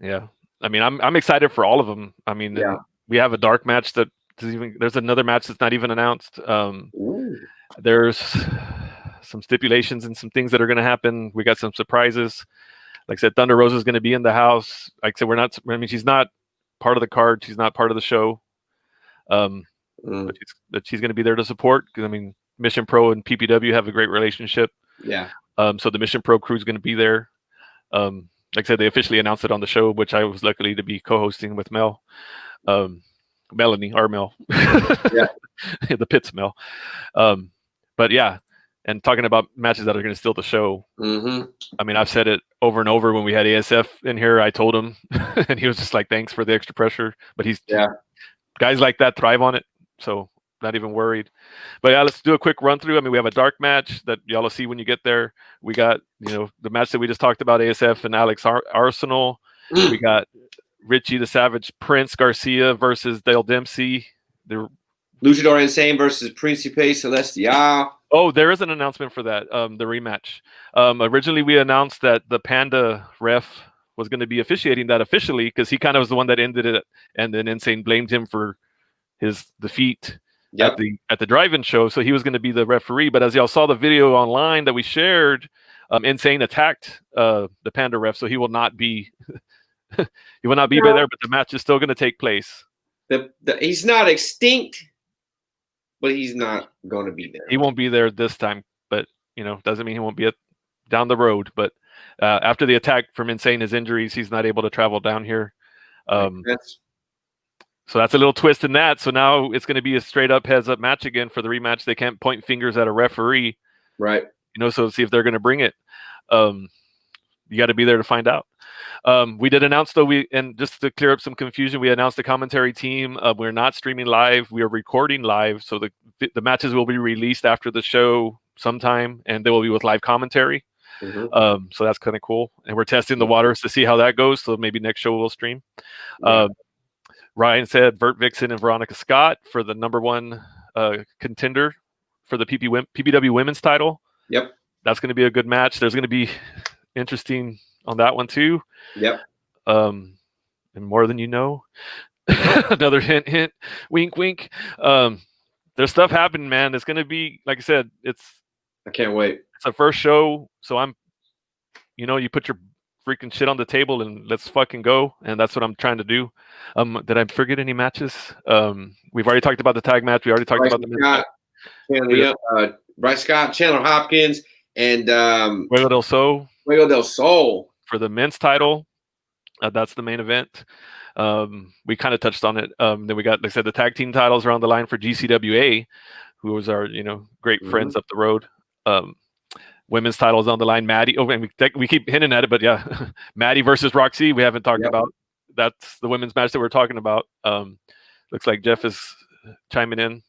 Yeah. I mean, I'm excited for all of them. I mean, we have a dark match there's another match that's not even announced. There's some stipulations and some things that are going to happen. We got some surprises. Like I said, Thunder Rosa is going to be in the house. Like I said, she's not part of the card. She's not part of the show. But she's going to be there to support. Because Mission Pro and PPW have a great relationship. Yeah. So the Mission Pro crew is going to be there. Like I said, they officially announced it on the show, which I was lucky to be co-hosting with Mel. Melanie, our Mel. Yeah. The Pitts Mel. But yeah, and talking about matches that are going to steal the show. Mm-hmm. I've said it over and over when we had ASF in here. I told him, and he was just like, "Thanks for the extra pressure." But guys like that thrive on it, so not even worried. But yeah, let's do a quick run through. We have a dark match that y'all will see when you get there. We got the match that we just talked about, ASF and Alex Arsenal. We got Richie the Savage Prince Garcia versus Dale Dempsey. The Luchador Insane versus Principe Celestial. Oh, there is an announcement for that, the rematch. Originally, we announced that the Panda ref was going to be officiating that officially because he kind of was the one that ended it, and then Insane blamed him for his defeat at the drive-in show. So he was going to be the referee. But as y'all saw the video online that we shared, Insane attacked the Panda ref, so he will not be he will not be there. But the match is still going to take place. He's not extinct. But he's not going to be there. He won't be there this time, but doesn't mean he won't be down the road. But after the attack from Insane, his injuries, he's not able to travel down here. So that's a little twist in that. So now it's going to be a straight up heads up match again for the rematch. They can't point fingers at a referee, right? So see if they're going to bring it. You got to be there to find out. We did announce though, and just to clear up some confusion, we announced the commentary team. We're not streaming live. We are recording live. So the matches will be released after the show sometime, and they will be with live commentary. Mm-hmm. So that's kind of cool. And we're testing the waters to see how that goes. So maybe next show we'll stream. Ryan said Vert Vixen and Veronica Scott for the number one contender for the PPW women's title. Yep. That's going to be a good match. There's going to be interesting on that one too. Yep. And more than you know. Another hint, wink, wink. There's stuff happening, man. It's gonna be, like I said, I can't wait. It's a first show, so you put your freaking shit on the table and let's fucking go. And that's what I'm trying to do. Did I forget any matches? We've already talked about the tag match. We already talked about Bryce Scott, Chandler Hopkins, and Fuego del Sol. Fuego del Sol for the men's title. That's the main event. We kind of touched on it. Then we got, like I said, the tag team titles are on the line for GCWA, who was our, great friends up the road. Women's titles on the line. Maddie. Oh, and we keep hinting at it, but yeah, Maddie versus Roxy. We haven't talked about. That's the women's match that we're talking about. Looks like Jeff is chiming in.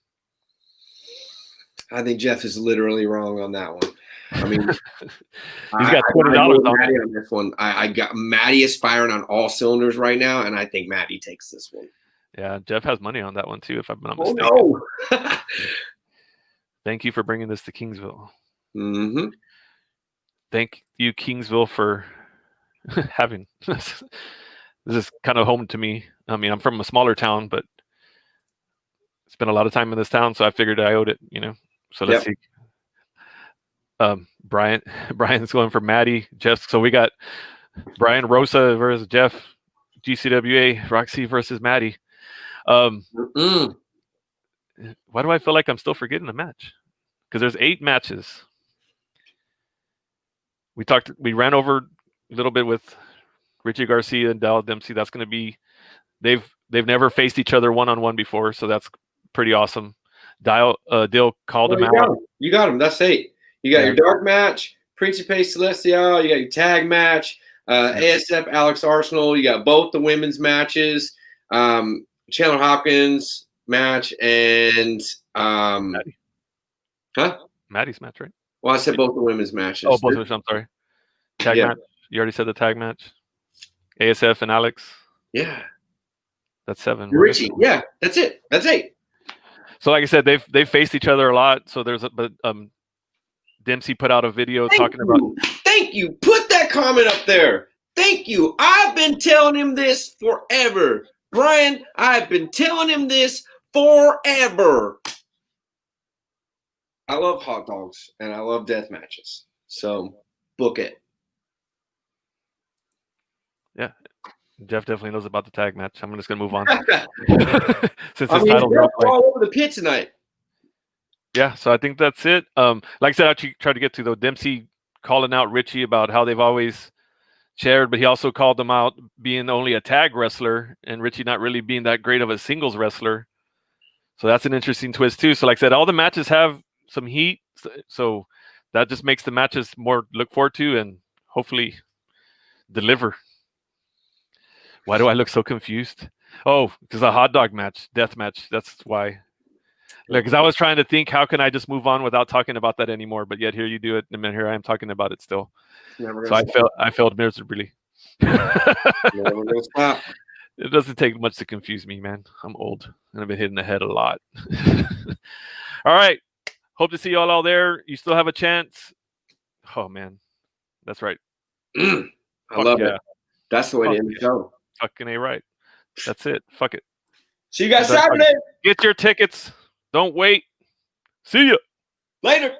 I think Jeff is literally wrong on that one. I mean, he's got $20 on this one. I got Maddie is firing on all cylinders right now, and I think Maddie takes this one. Yeah, Jeff has money on that one too, if I'm not mistaken. Oh no! Thank you for bringing this to Kingsville. Mm-hmm. Thank you, Kingsville, for having this. This is kind of home to me. I mean, I'm from a smaller town, but spent a lot of time in this town, so I figured I owed it. So let's see. Brian's going for Maddie. Jeff. So we got Brian Rosa versus Jeff. GCWA. Roxy versus Maddie. Why do I feel like I'm still forgetting a match? Because there's 8 matches. We ran over a little bit with Richie Garcia and Dal Dempsey. That's going to be they've never faced each other one-on-one before, so that's pretty awesome. Dill called him out. You got him. That's 8. You got your dark match, Principe Celestial. You got your tag match, ASF Alex Arsenal. You got both the women's matches, Chandler Hopkins match, and Maddie. Huh? Maddie's match, right? Well, I said both the women's matches. Oh, both of them. I'm sorry. Tag match. You already said the tag match. ASF and Alex. Yeah. That's 7. Richie. Yeah, that's it. That's 8. So, like I said, they've faced each other a lot. So Dempsey put out a video talking about. Thank you. Put that comment up there. Thank you. I've been telling him this forever, Brian. I've been telling him this forever. I love hot dogs and I love death matches. So book it. Yeah. Jeff definitely knows about the tag match. I'm just going to move on. Since his title's all over the pit tonight. Yeah, so I think that's it. Like I said, I tried to get to, though, Dempsey calling out Richie about how they've always shared, but he also called them out being only a tag wrestler and Richie not really being that great of a singles wrestler. So that's an interesting twist, too. So like I said, all the matches have some heat, so that just makes the matches more look forward to and hopefully deliver. Why do I look so confused? Oh, because a hot dog match, death match. That's why. Because I was trying to think, how can I just move on without talking about that anymore? But yet here you do it, and then here I am talking about it still. So I failed miserably. Never gonna stop. It doesn't take much to confuse me, man. I'm old, and I've been hitting the head a lot. All right. Hope to see you all there. You still have a chance. Oh, man. That's right. I love it. That's the way to end the show. Fucking A right. That's it. Fuck it. See you guys Saturday. Get your tickets. Don't wait. See ya. Later.